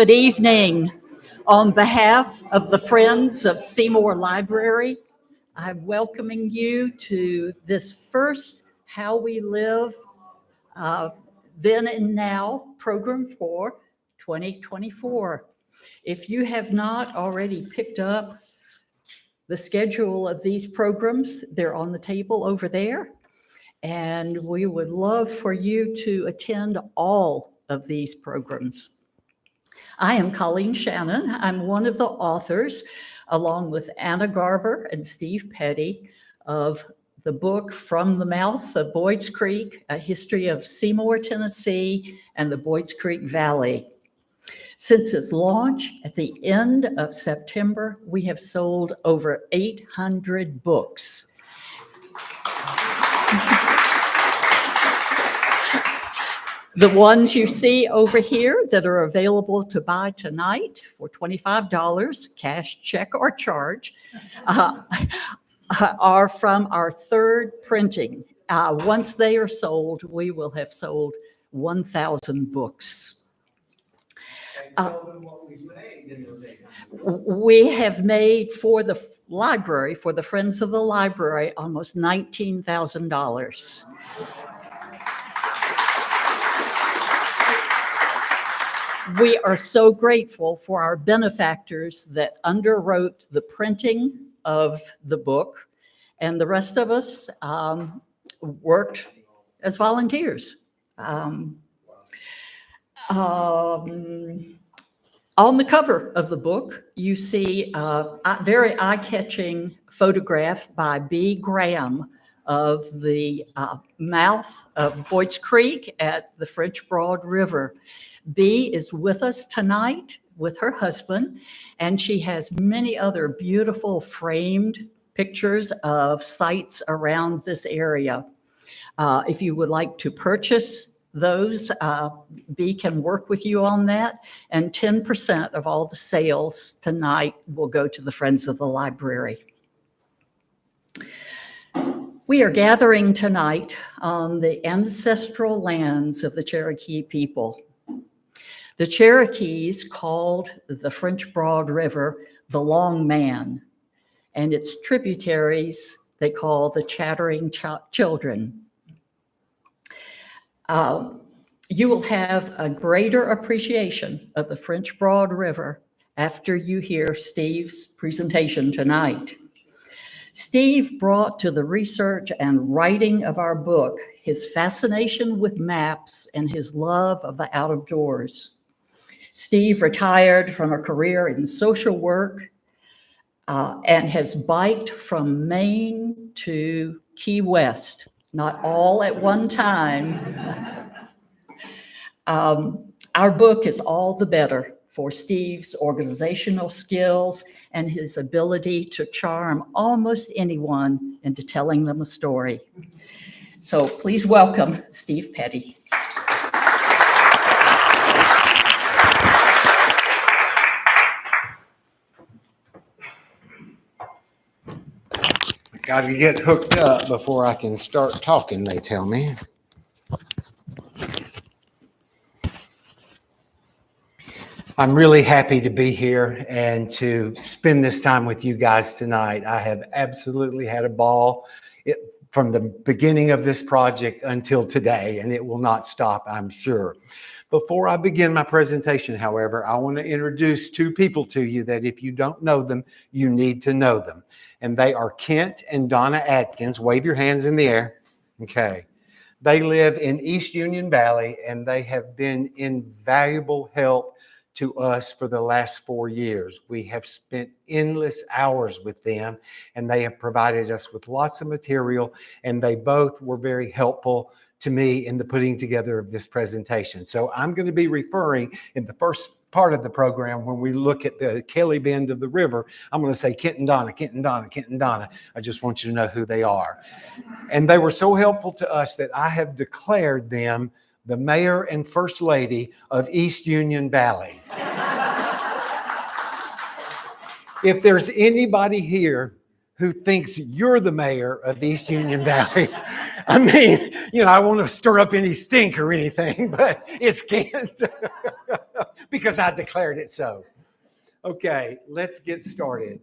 Good evening. On behalf of the Friends of Seymour Library, I'm welcoming you to this first How We Live Then and Now program for 2024. If you have not already picked up the schedule of these programs, they're on the table over there. And we would love for you to attend all of these programs. I am Colleen Shannon. I'm one of the authors, along with Anna Garber and Steve Petty, of the book From the Mouth of Boyds Creek, A History of Seymour, Tennessee, and the Boyds Creek Valley. Since its launch at the end of September, we have sold over 800 books. The ones you see over here that are available to buy tonight for $25, cash, check, or charge, are from our third printing. Once they are sold, we will have sold 1,000 books. We have made for the library, for the Friends of the Library, almost $19,000. We are so grateful for our benefactors that underwrote the printing of the book, and the rest of us worked as volunteers. On the cover of the book, you see a very eye-catching photograph by B. Graham of the mouth of Boyds Creek at the French Broad River. Bee is with us tonight with her husband, and she has many other beautiful framed pictures of sites around this area. If you would like to purchase those, Bee can work with you on that, and 10% of all the sales tonight will go to the Friends of the Library. We are gathering tonight on the ancestral lands of the Cherokee people. The Cherokees called the French Broad River the Long Man, and its tributaries they call the Chattering Children. You will have a greater appreciation of the French Broad River after you hear Steve's presentation tonight. Steve brought to the research and writing of our book his fascination with maps and his love of the out of doors. Steve retired from a career in social work and has biked from Maine to Key West, not all at one time. Our book is all the better for Steve's organizational skills and his ability to charm almost anyone into telling them a story. So please welcome Steve Petty. Got to get hooked up before I can start talking, they tell me. I'm really happy to be here and to spend this time with you guys tonight. I have absolutely had a ball from the beginning of this project until today, and it will not stop, I'm sure. Before I begin my presentation, however, I want to introduce two people to you that if you don't know them, you need to know them. And they are Kent and Donna Atkins. Wave your hands in the air. Okay. They live in East Union Valley, and they have been invaluable help to us for the last 4 years. We have spent endless hours with them, and they have provided us with lots of material, and they both were very helpful to me in the putting together of this presentation. So I'm going to be referring in the first part of the program when we look at the Kelly Bend of the river, I'm going to say Kent and Donna, Kent and Donna, Kent and Donna. I just want you to know who they are. And they were so helpful to us that I have declared them the mayor and first lady of East Union Valley. If there's anybody here who thinks you're the mayor of East Union Valley, I mean, I don't want to stir up any stink or anything, but it's can't because I declared it so. Okay, let's get started.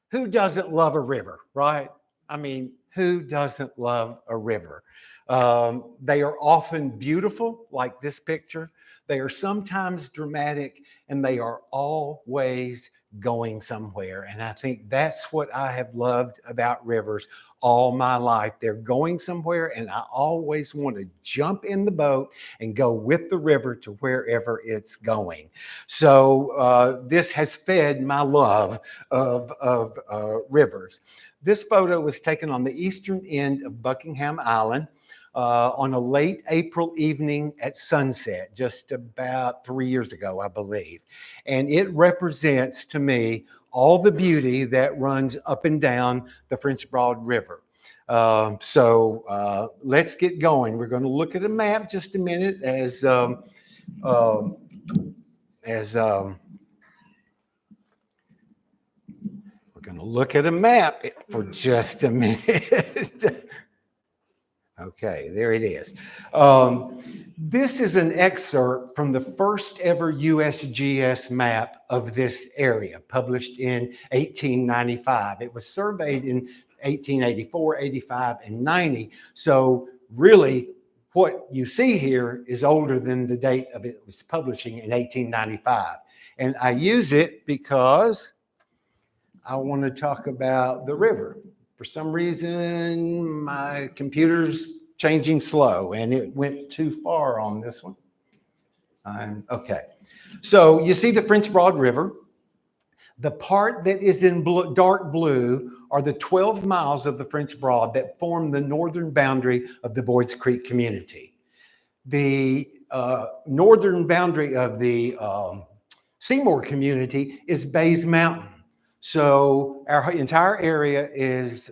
Who doesn't love a river, right? I mean, who doesn't love a river? They are often beautiful, like this picture. They are sometimes dramatic, and they are always going somewhere. And I think that's what I have loved about rivers all my life. They're going somewhere, and I always want to jump in the boat and go with the river to wherever it's going. So this has fed my love of rivers. This photo was taken on the eastern end of Buckingham Island on a late April evening at sunset, just about 3 years ago, I believe. And it represents to me all the beauty that runs up and down the French Broad River. So let's get going. We're going to look at a map just a minute as we're going to look at a map for just a minute. Okay, there it is. This is an excerpt from the first ever USGS map of this area, published in 1895. It was surveyed in 1884, 85, and 90. So really, what you see here is older than the date of it was publishing in 1895. And I use it because I want to talk about the river. For some reason, my computer's changing slow, and it went too far on this one. Okay. So you see the French Broad River. The part that is in dark blue are the 12 miles of the French Broad that form the northern boundary of the Boyds Creek community. The northern boundary of the Seymour community is Bays Mountain. So our entire area is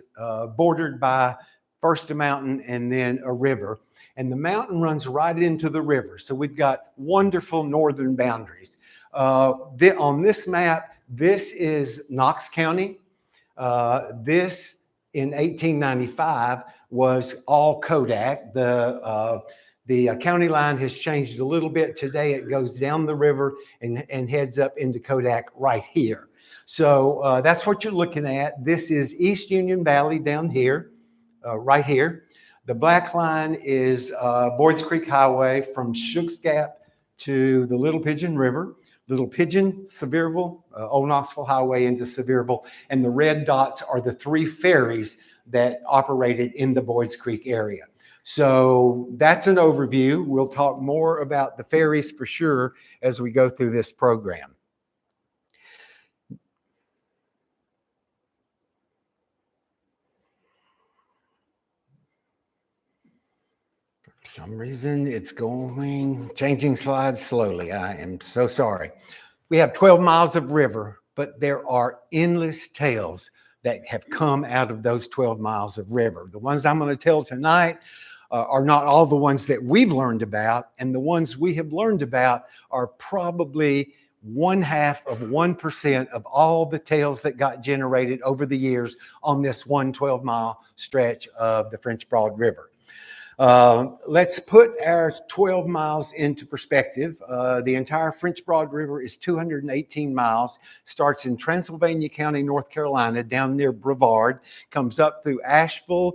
bordered by first a mountain and then a river. And the mountain runs right into the river. So we've got wonderful northern boundaries. On this map, this is Knox County. This in 1895 was all Kodak. The county line has changed a little bit. Today it goes down the river and heads up into Kodak right here. So that's what you're looking at. This is East Union Valley down here, right here. The black line is Boyds Creek Highway from Shook's Gap to the Little Pigeon River. Little Pigeon, Sevierville, Old Knoxville Highway into Sevierville. And the red dots are the 3 ferries that operated in the Boyds Creek area. So that's an overview. We'll talk more about the ferries for sure as we go through this program. For some reason, it's changing slides slowly. I am so sorry. We have 12 miles of river, but there are endless tales that have come out of those 12 miles of river. The ones I'm going to tell tonight are not all the ones that we've learned about, and the ones we have learned about are probably 0.5% of all the tales that got generated over the years on this 12-mile stretch of the French Broad River. Let's put our 12 miles into perspective. The entire French Broad River is 218 miles, starts in Transylvania County, North Carolina, down near Brevard, comes up through Asheville,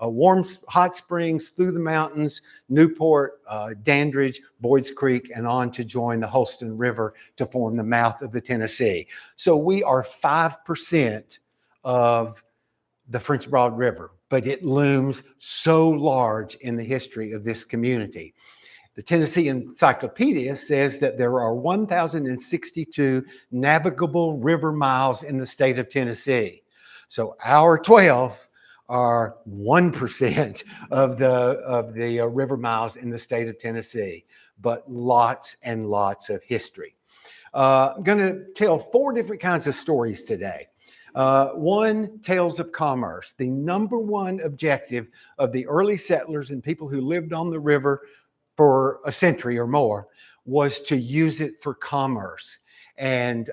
Warm Hot Springs, through the mountains, Newport, Dandridge, Boyds Creek, and on to join the Holston River to form the mouth of the Tennessee. So we are 5% of the French Broad River, but it looms so large in the history of this community. The Tennessee Encyclopedia says that there are 1,062 navigable river miles in the state of Tennessee. So our 12 are 1% of the river miles in the state of Tennessee, but lots and lots of history. I'm going to tell 4 different kinds of stories today. One, tales of commerce. The number one objective of the early settlers and people who lived on the river for a century or more was to use it for commerce. And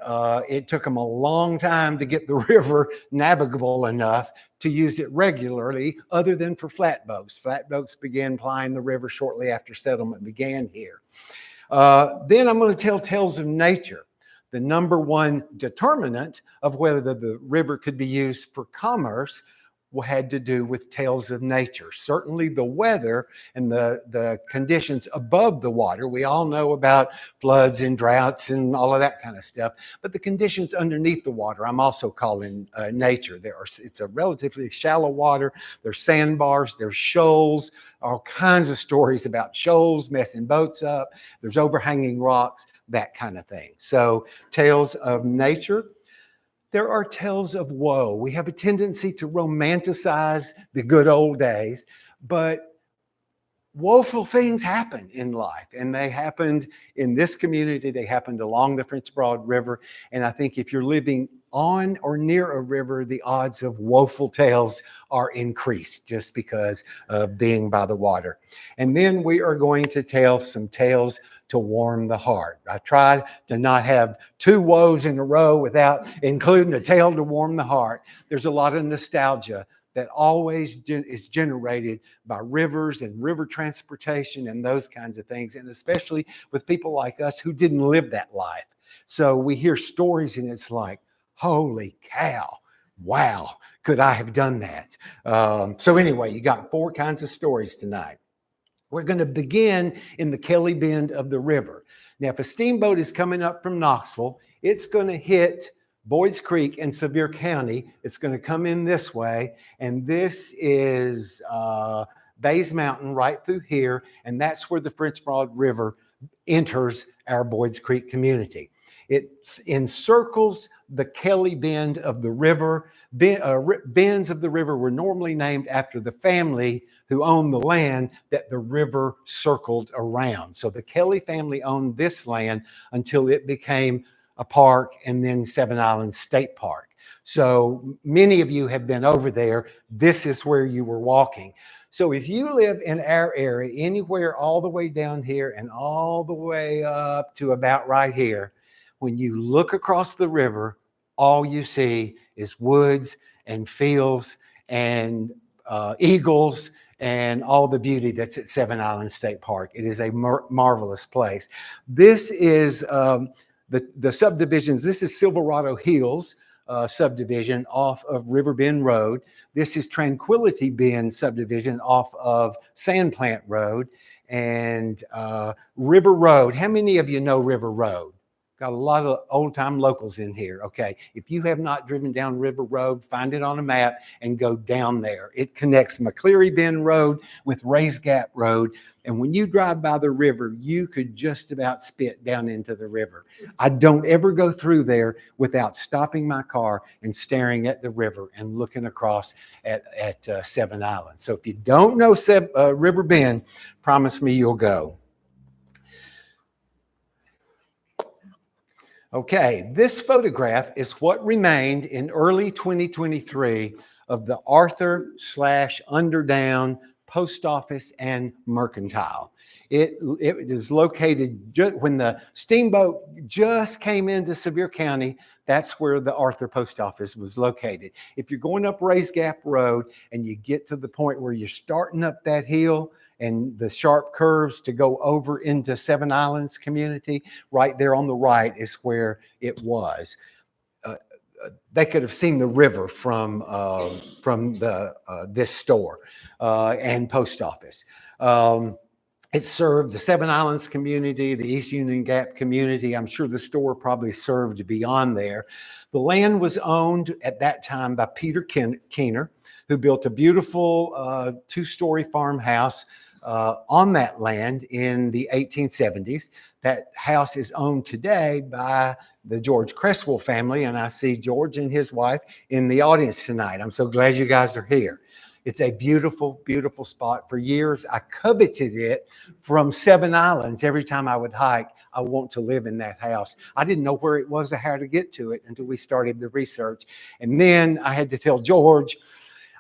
it took them a long time to get the river navigable enough to use it regularly, other than for flatboats. Flatboats began plying the river shortly after settlement began here. Then I'm going to tell tales of nature. The number one determinant of whether the river could be used for commerce had to do with tales of nature. Certainly the weather and the conditions above the water. We all know about floods and droughts and all of that kind of stuff, but the conditions underneath the water, I'm also calling nature. It's a relatively shallow water. There's sandbars, there's shoals, all kinds of stories about shoals messing boats up. There's overhanging rocks, that kind of thing. So tales of nature. There are tales of woe. We have a tendency to romanticize the good old days, but woeful things happen in life, and they happened in this community. They happened along the French Broad River, and I think if you're living on or near a river, the odds of woeful tales are increased just because of being by the water. And then we are going to tell some tales to warm the heart. I tried to not have two woes in a row without including a tale to warm the heart. There's a lot of nostalgia that always is generated by rivers and river transportation and those kinds of things, and especially with people like us who didn't live that life. So we hear stories and it's like, holy cow, wow, could I have done that? So anyway, you got 4 kinds of stories tonight. We're going to begin in the Kelly Bend of the river. Now, if a steamboat is coming up from Knoxville, it's going to hit Boyds Creek in Sevier County. It's going to come in this way, and this is Bays Mountain right through here, and that's where the French Broad River enters our Boyds Creek community. It encircles the Kelly Bend of the river. Bends of the river were normally named after the family who owned the land that the river circled around. So the Kelly family owned this land until it became a park and then Seven Islands State Park. So many of you have been over there. This is where you were walking. So if you live in our area, anywhere all the way down here and all the way up to about right here, when you look across the river, all you see is woods and fields and eagles and all the beauty that's at Seven Islands State Park. It is a marvelous place. This is the subdivisions. This is Silverado Hills subdivision off of River Bend Road. This is Tranquility Bend subdivision off of Sandplant Road and River Road. How many of you know River Road? Got a lot of old-time locals in here. Okay, if you have not driven down River Road, find it on a map and go down there. It connects McCleary Bend Road with Rays Gap Road. And when you drive by the river, you could just about spit down into the river. I don't ever go through there without stopping my car and staring at the river and looking across at Seven Islands. So if you don't know River Bend, promise me you'll go. Okay, this photograph is what remained in early 2023 of the Arthur/Underdown Post Office and Mercantile. It is located when the steamboat just came into Sevier County. That's where the Arthur Post Office was located. If you're going up Rays Gap Road and you get to the point where you're starting up that hill and the sharp curves to go over into Seven Islands community, right there on the right is where it was. They could have seen the river from this store and post office. It served the Seven Islands community, the East Union Gap community. I'm sure the store probably served beyond there. The land was owned at that time by Peter Keener, who built a beautiful 2-story farmhouse on that land in the 1870s. That house is owned today by the George Cresswell family, and I see George and his wife in the audience tonight. I'm so glad you guys are here. It's a beautiful, beautiful spot. For years, I coveted it from Seven Islands. Every time I would hike, I want to live in that house. I didn't know where it was or how to get to it until we started the research. And then I had to tell George,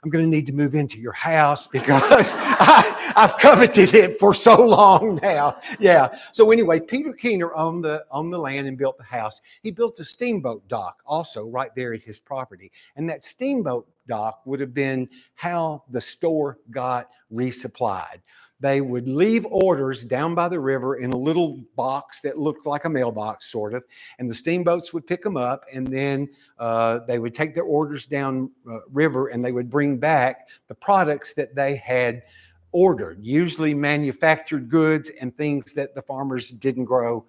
I'm going to need to move into your house because I've coveted it for so long now. Yeah. So anyway, Peter Keener owned the land and built the house. He built a steamboat dock also right there at his property. And that steamboat dock would have been how the store got resupplied. They would leave orders down by the river in a little box that looked like a mailbox, sort of, and the steamboats would pick them up, and then they would take their orders down river, and they would bring back the products that they had ordered, usually manufactured goods and things that the farmers didn't grow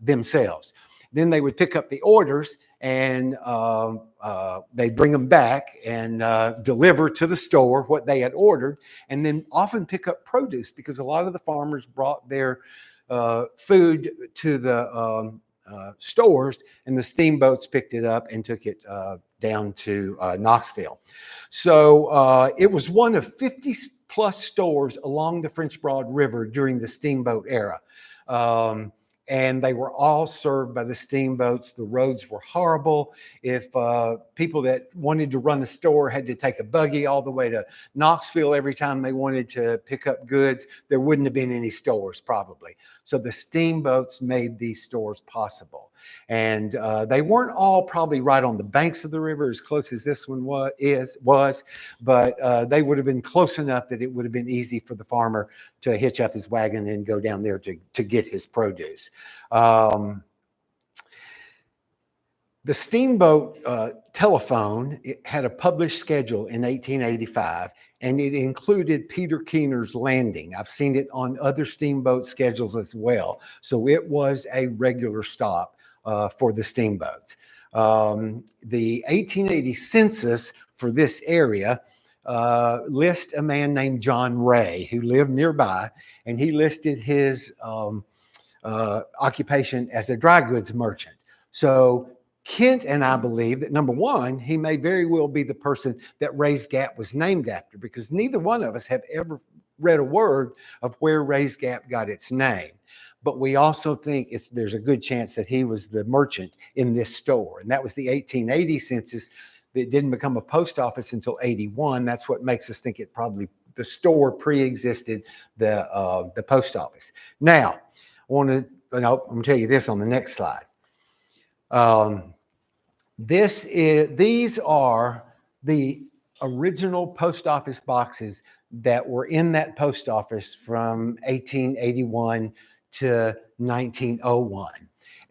themselves. Then they would pick up the orders and they'd bring them back and deliver to the store what they had ordered, and then often pick up produce because a lot of the farmers brought their food to the stores, and the steamboats picked it up and took it down to Knoxville. So it was one of 50 plus stores along the French Broad River during the steamboat era. And they were all served by the steamboats. The roads were horrible. If people that wanted to run a store had to take a buggy all the way to Knoxville every time they wanted to pick up goods, there wouldn't have been any stores probably. So the steamboats made these stores possible. And they weren't all probably right on the banks of the river as close as this one was, but they would have been close enough that it would have been easy for the farmer to hitch up his wagon and go down there to get his produce. The steamboat telephone, it had a published schedule in 1885, and it included Peter Keener's Landing. I've seen it on other steamboat schedules as well. So it was a regular stop for the steamboats. The 1880 census for this area lists a man named John Ray who lived nearby, and he listed his occupation as a dry goods merchant. So Kent and I believe that, number one, he may very well be the person that Ray's Gap was named after, because neither one of us have ever read a word of where Ray's Gap got its name. But we also think there's a good chance that he was the merchant in this store. And that was the 1880 census that didn't become a post office until 81. That's what makes us think the store pre-existed the post office. Now, I'm going to tell you this on the next slide. These are the original post office boxes that were in that post office from 1881 to 1901.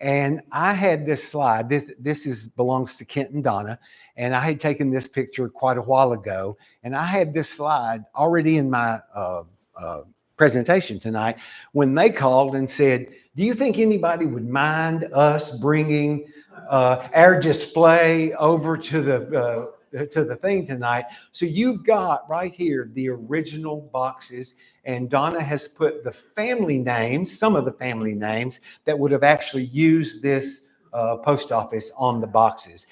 And I had this slide. This belongs to Kent and Donna, and I had taken this picture quite a while ago, and I had this slide already in my presentation tonight when they called and said, "Do you think anybody would mind us bringing our display over to the thing tonight?" So you've got right here the original boxes, and Donna has put the family names, some of the family names that would have actually used this post office on the boxes.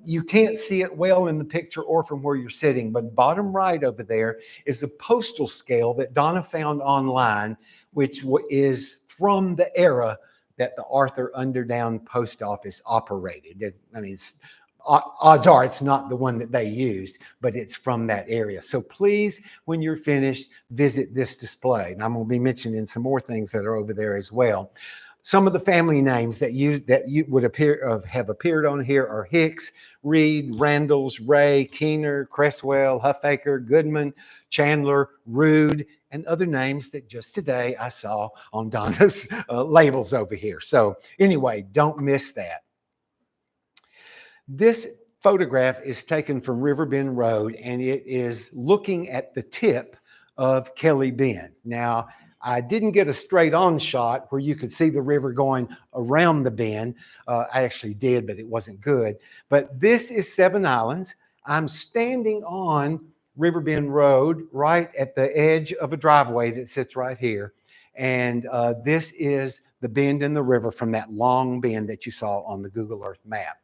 You can't see it well in the picture or from where you're sitting, but bottom right over there is a postal scale that Donna found online, which is from the era that the Arthur Underdown Post Office operated. Odds are it's not the one that they used, but it's from that area. So please, when you're finished, visit this display. And I'm going to be mentioning some more things that are over there as well. Some of the family names that you would have appeared on here are Hicks, Reed, Randalls, Ray, Keener, Cresswell, Huffaker, Goodman, Chandler, Rood, and other names that just today I saw on Donna's labels over here. So anyway, don't miss that. This photograph is taken from River Bend Road, and it is looking at the tip of Kelly Bend. Now, I didn't get a straight on shot where you could see the river going around the bend. I actually did, but it wasn't good. But this is Seven Islands. I'm standing on River Bend Road right at the edge of a driveway that sits right here. And this is the bend in the river from that long bend that you saw on the Google Earth map.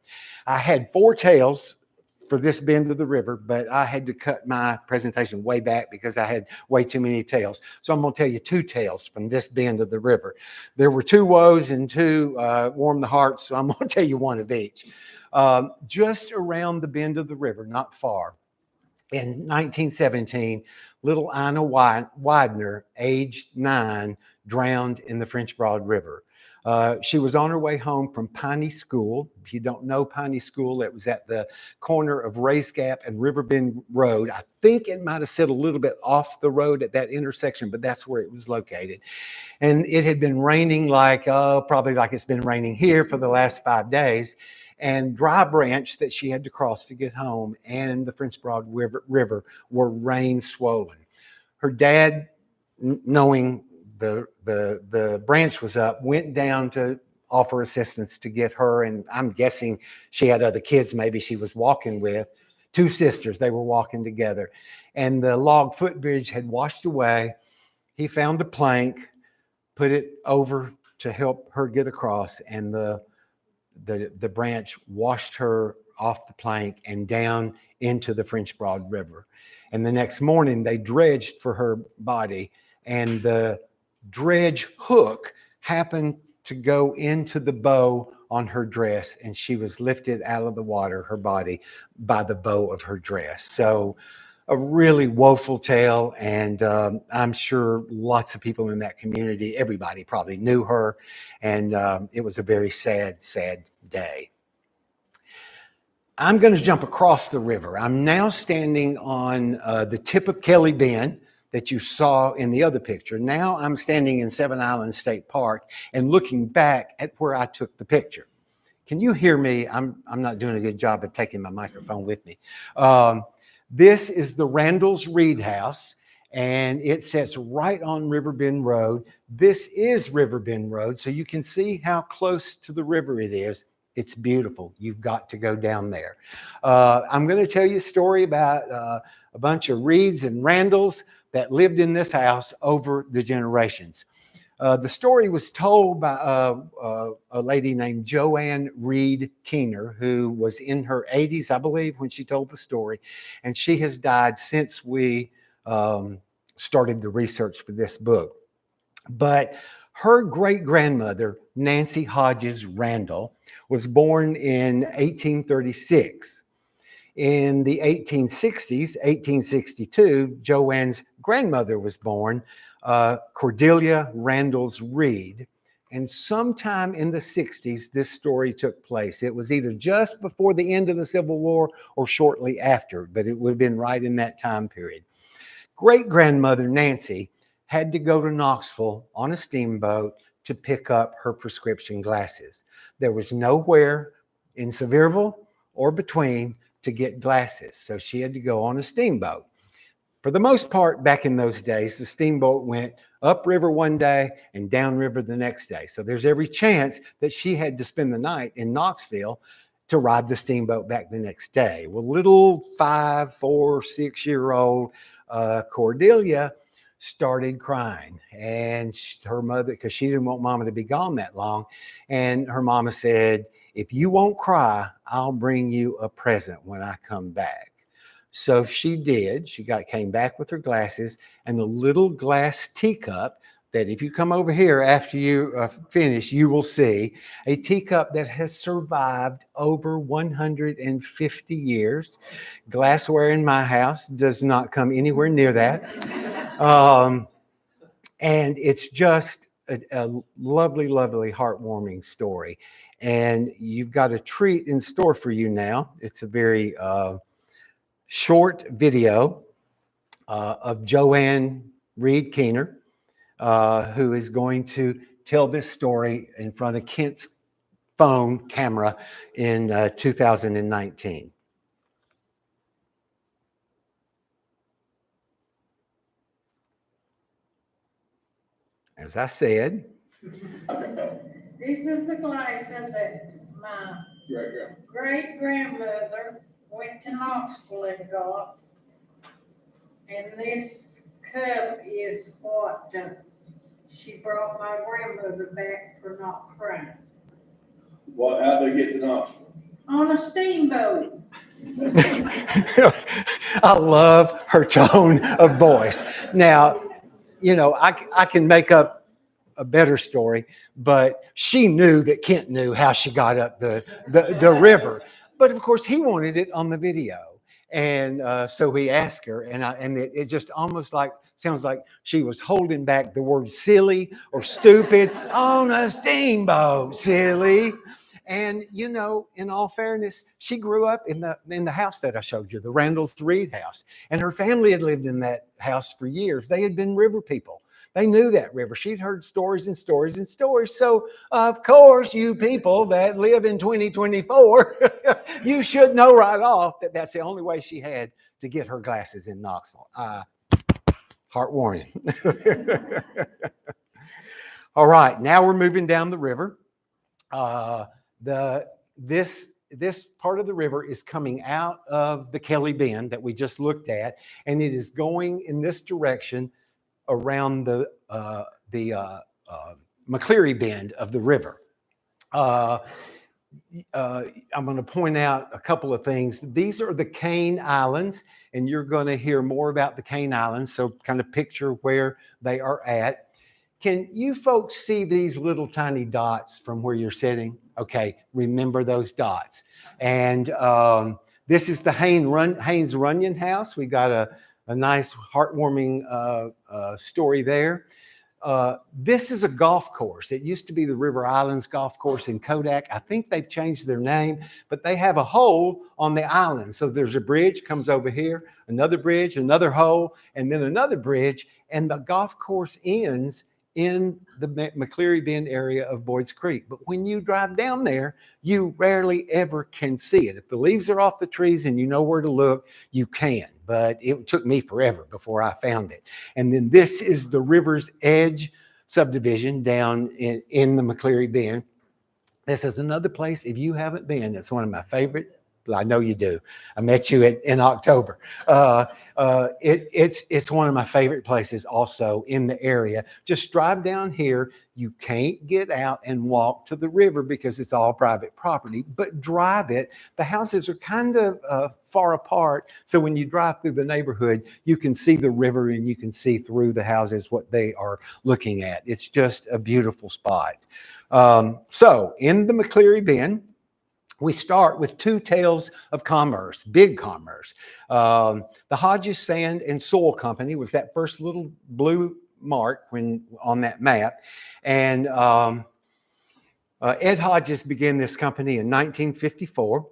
I had four tails for this bend of the river, but I had to cut my presentation way back because I had way too many tails. So I'm going to tell you two tales from this bend of the river. There were two woes and two warm the hearts, so I'm going to tell you one of each. Just around the bend of the river, not far, In 1917, little Ina Widener, aged 9, drowned in the French Broad River. She was on her way home from Piney School. If you don't know Piney School, it was at the corner of Rays Gap and Riverbend Road. I think it might have sit a little bit off the road at that intersection, but that's where it was located. And it had been raining probably like it's been raining here for the last 5 days. And Dry Branch that she had to cross to get home and the French Broad River were rain swollen. Her dad, knowing the branch was up, went down to offer assistance to get her, and I'm guessing she had other kids maybe she was walking with, 2 sisters. They were walking together, and the log footbridge had washed away. He found a plank, put it over to help her get across, and the branch washed her off the plank and down into the French Broad River. And the next morning they dredged for her body, and the dredge hook happened to go into the bow on her dress, and she was lifted out of the water, her body, by the bow of her dress. So a really woeful tale, and I'm sure lots of people in that community, everybody probably knew her, and it was a very sad, sad day. I'm going to jump across the river. I'm now standing on the tip of Kelly Bend that you saw in the other picture. Now I'm standing in Seven Islands State Park and looking back at where I took the picture. Can you hear me? I'm not doing a good job of taking my microphone with me. This is the Randall's Reed House, and it sits right on Riverbend Road. This is Riverbend Road, so you can see how close to the river it is. It's beautiful. You've got to go down there. I'm going to tell you a story about a bunch of Reeds and Randalls that lived in this house over the generations. The story was told by a lady named Joanne Reed Keener, who was in her 80s, I believe, when she told the story. And she has died since we started the research for this book. But her great-grandmother, Nancy Hodges Randall, was born in 1836. In the 1860s, 1862, Joanne's grandmother was born, Cordelia Randalls Reed. And sometime in the 60s, this story took place. It was either just before the end of the Civil War or shortly after, but it would have been right in that time period. Great-grandmother Nancy had to go to Knoxville on a steamboat to pick up her prescription glasses. There was nowhere in Sevierville or between to get glasses, so she had to go on a steamboat. For the most part, back in those days, the steamboat went upriver one day and downriver the next day. So there's every chance that she had to spend the night in Knoxville to ride the steamboat back the next day. Well, little 5, 4, 6-year-old Cordelia started crying, and her mother, because she didn't want mama to be gone that long, and her mama said, "If you won't cry, I'll bring you a present when I come back." So she did. She came back with her glasses and a little glass teacup that, if you come over here after you finish, you will see a teacup that has survived over 150 years. Glassware in my house does not come anywhere near that. And it's just a lovely, lovely, heartwarming story. And you've got a treat in store for you now. It's a very short video of Joanne Reed Keener, who is going to tell this story in front of Kent's phone camera in 2019. As I said, this is the glasses that my great-grandmother went to Knoxville and got. And this cup is what she brought my grandmother back for not crying. How'd they get to Knoxville? On a steamboat. I love her tone of voice. Now, you know, I can make up a better story, but she knew that Kent knew how she got up the river. But of course, he wanted it on the video. And so he asked her, and it just almost like sounds like she was holding back the word silly or stupid on a steamboat, silly. And you know, in all fairness, she grew up in the house that I showed you, the Randall's Reed house, and her family had lived in that house for years. They had been river people. They knew that river. She'd heard stories and stories and stories. So, of course, you people that live in 2024, you should know right off that that's the only way she had to get her glasses in Knoxville. Heartwarming. All right, now we're moving down the river. This part of the river is coming out of the Kelly Bend that we just looked at, and it is going in this direction around the McCleary Bend of the river. I'm going to point out a couple of things. These are the Cane Islands, and you're going to hear more about the Cane Islands, so kind of picture where they are at. Can you folks see these little tiny dots from where you're sitting? Okay, remember those dots. And this is the Haynes Runyon House. We got a nice heartwarming story there. This is a golf course. It used to be the River Islands Golf Course in Kodak. I think they've changed their name, but they have a hole on the island. So there's a bridge comes over here, another bridge, another hole, and then another bridge, and the golf course ends in the McCleary Bend area of Boyds Creek. But when you drive down there, you rarely ever can see it. If the leaves are off the trees and you know where to look, you can. But it took me forever before I found it. And then this is the River's Edge subdivision down in the McCleary Bend. This is another place, if you haven't been, it's one of my favorite. I know you do. I met you in October. It's one of my favorite places also in the area. Just drive down here. You can't get out and walk to the river because it's all private property, but drive it. The houses are kind of far apart. So when you drive through the neighborhood, you can see the river and you can see through the houses what they are looking at. It's just a beautiful spot. So in the McCleary Bend, we start with two tales of commerce, big commerce. The Hodges Sand and Soil Company was that first little blue mark on that map. And Ed Hodges began this company in 1954.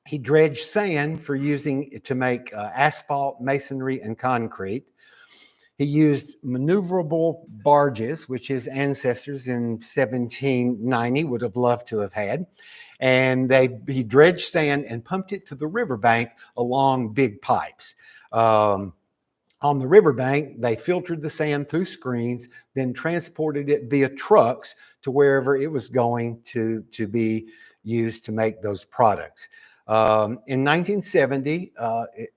He dredged sand for using it to make asphalt, masonry, and concrete. He used maneuverable barges, which his ancestors in 1790 would have loved to have had. And he dredged sand and pumped it to the riverbank along big pipes. On the riverbank, they filtered the sand through screens, then transported it via trucks to wherever it was going to be used to make those products. In 1970,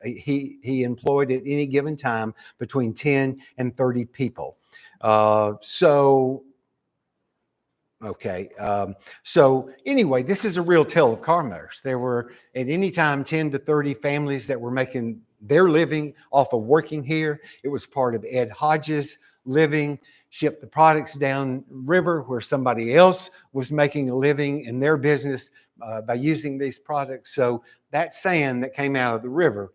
he employed at any given time between 10 and 30 people. So anyway, this is a real tale of commerce. There were at any time 10 to 30 families that were making their living off of working here. It was part of Ed Hodges' living, shipped the products down river where somebody else was making a living in their business by using these products. So that sand that came out of the river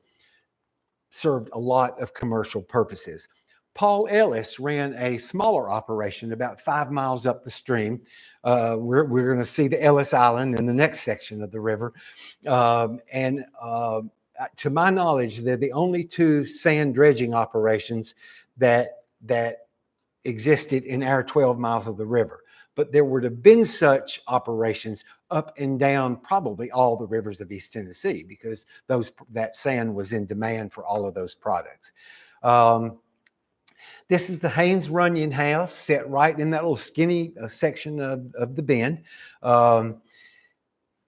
served a lot of commercial purposes. Paul Ellis ran a smaller operation about 5 miles up the stream. We're going to see the Ellis Island in the next section of the river. To my knowledge, they're the only two sand dredging operations that existed in our 12 miles of the river. But there would have been such operations up and down probably all the rivers of East Tennessee because that sand was in demand for all of those products. This is the Haynes Runyon house set right in that little skinny section of the bend.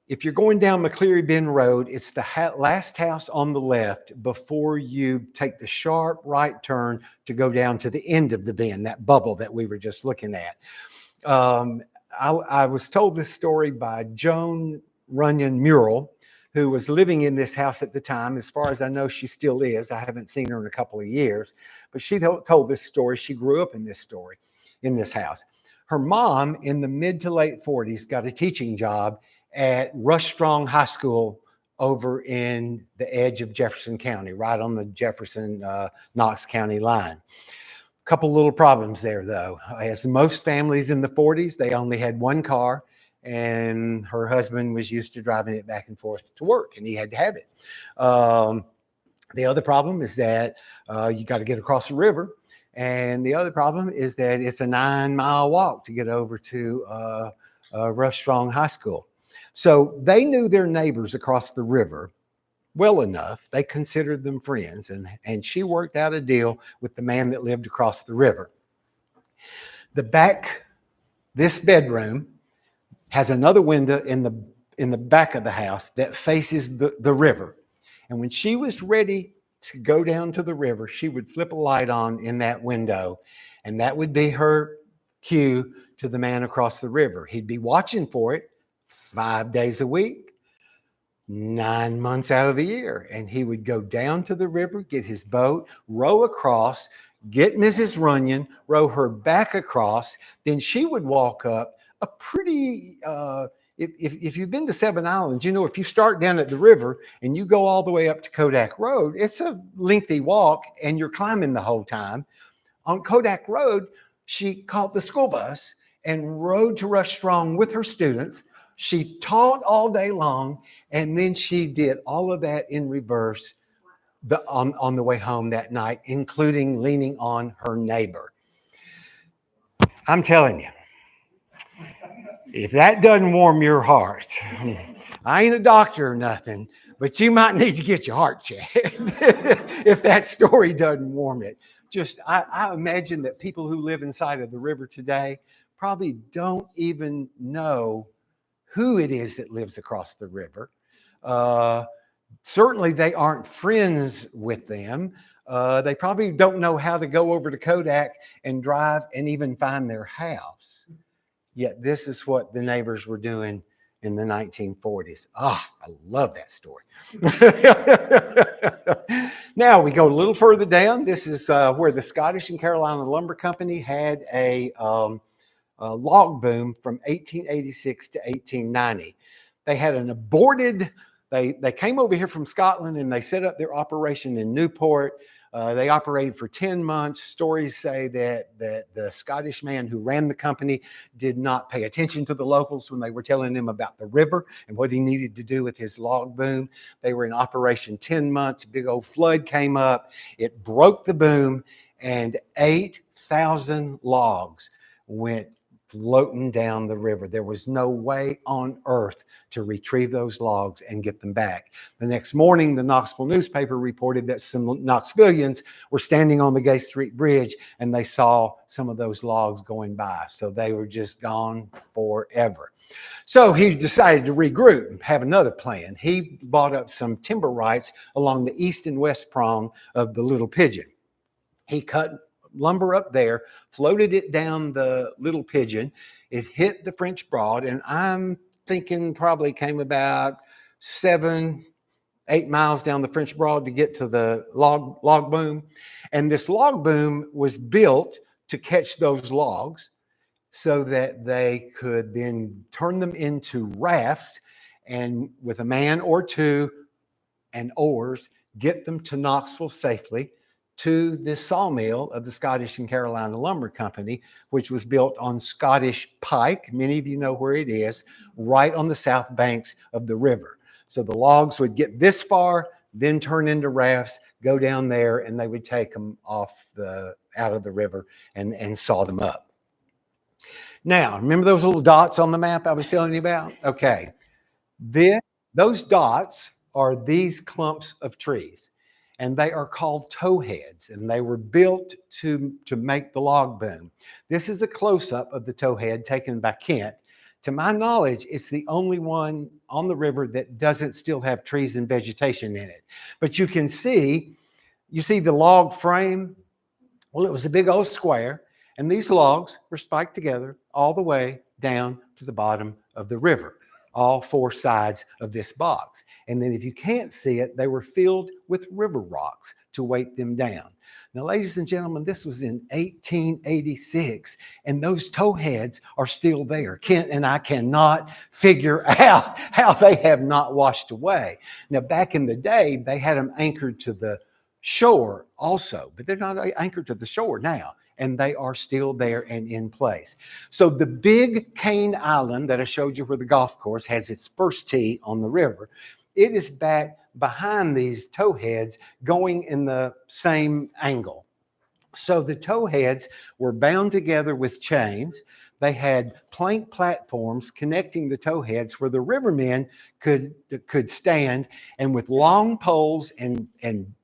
If you're going down McCleary Bend Road, it's the last house on the left before you take the sharp right turn to go down to the end of the bend, that bubble that we were just looking at. I was told this story by Joan Runyon Murrell, who was living in this house at the time. As far as I know, she still is. I haven't seen her in a couple of years, but she told this story. She grew up in this house. Her mom in the mid to late 40s got a teaching job at Rush Strong High School over in the edge of Jefferson County, right on the Jefferson Knox County line. Couple little problems there, though. As most families in the 40s, they only had one car, and her husband was used to driving it back and forth to work, and he had to have it. The other problem is that you got to get across the river, and the other problem is that it's a 9-mile walk to get over to Rough Strong High School. So they knew their neighbors across the river well enough. They considered them friends, and she worked out a deal with the man that lived across the river. This bedroom has another window in the back of the house that faces the river. And when she was ready to go down to the river, she would flip a light on in that window, and that would be her cue to the man across the river. He'd be watching for it 5 days a week, 9 months out of the year. And he would go down to the river, get his boat, row across, get Mrs. Runyon, row her back across. Then she would walk up a pretty, if you've been to Seven Islands, you know, if you start down at the river and you go all the way up to Kodak Road, it's a lengthy walk and you're climbing the whole time. On Kodak Road, she caught the school bus and rode to Rush Strong with her students. She taught all day long, and then she did all of that in reverse on the way home that night, including leaning on her neighbor. I'm telling you, if that doesn't warm your heart, I ain't a doctor or nothing, but you might need to get your heart checked if that story doesn't warm it. Just, I imagine that people who live inside of the river today probably don't even know who it is that lives across the river. Certainly they aren't friends with them. They probably don't know how to go over to Kodak and drive and even find their house. Yet this is what the neighbors were doing in the 1940s. I love that story. Now we go a little further down. This is where the Scottish and Carolina Lumber Company had a log boom from 1886 to 1890. They had an aborted, they came over here from Scotland and they set up their operation in Newport. They operated for 10 months. Stories say that the Scottish man who ran the company did not pay attention to the locals when they were telling him about the river and what he needed to do with his log boom. They were in operation 10 months. A big old flood came up. It broke the boom, and 8,000 logs went floating down the river. There was no way on earth to retrieve those logs and get them back. The next morning, the Knoxville newspaper reported that some Knoxvillians were standing on the Gay Street Bridge and they saw some of those logs going by. So they were just gone forever. So he decided to regroup and have another plan. He bought up some timber rights along the east and west prong of the Little Pigeon. He cut lumber up there, floated it down the Little Pigeon. It hit the French Broad, and I'm thinking probably came about 7-8 miles down the French Broad to get to the log boom. And this log boom was built to catch those logs so that they could then turn them into rafts and with a man or two and oars, get them to Knoxville safely, to the sawmill of the Scottish and Carolina Lumber Company, which was built on Scottish Pike. Many of you know where it is, right on the south banks of the river. So the logs would get this far, then turn into rafts, go down there, and they would take them out of the river and saw them up. Now, remember those little dots on the map I was telling you about? Okay. Those dots are these clumps of trees. And they are called towheads, and they were built to make the log boom. This is a close-up of the towhead taken by Kent. To my knowledge, it's the only one on the river that doesn't still have trees and vegetation in it. But you see the log frame? Well, it was a big old square, and these logs were spiked together all the way down to the bottom of the river. all four sides of this box. And then if you can't see it, they were filled with river rocks to weight them down. Now, ladies and gentlemen, this was in 1886, and those towheads are still there. Kent and I cannot figure out how they have not washed away. Now, back in the day, they had them anchored to the shore also, but they're not anchored to the shore now, and they are still there and in place. So the big Cane Island that I showed you where the golf course has its first tee on the river, it is back behind these towheads going in the same angle. So the towheads were bound together with chains. They had plank platforms connecting the towheads where the rivermen could stand and with long poles and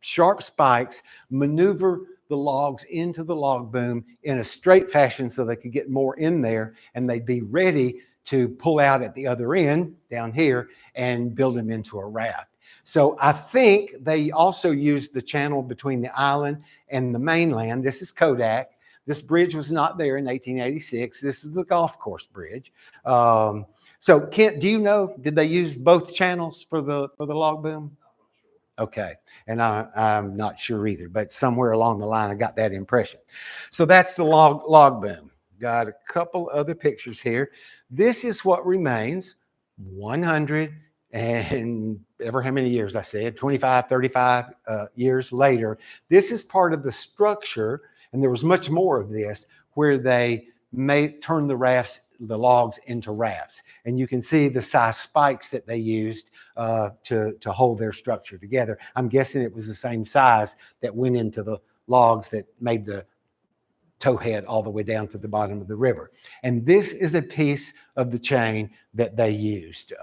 sharp spikes maneuver the logs into the log boom in a straight fashion so they could get more in there, and they'd be ready to pull out at the other end down here and build them into a raft. So I think they also used the channel between the island and the mainland. This is Kodak. This bridge was not there in 1886. This is the golf course bridge. So Kent, do you know, did they use both channels for the log boom? Okay, and I'm not sure either, but somewhere along the line I got that impression. So that's the log boom. Got a couple other pictures here. This is what remains 100 and ever how many years I said, 25, 35 years later. This is part of the structure, and there was much more of this, where they turn the logs into rafts. And you can see the size spikes that they used to hold their structure together. I'm guessing it was the same size that went into the logs that made the towhead all the way down to the bottom of the river. And this is a piece of the chain that they used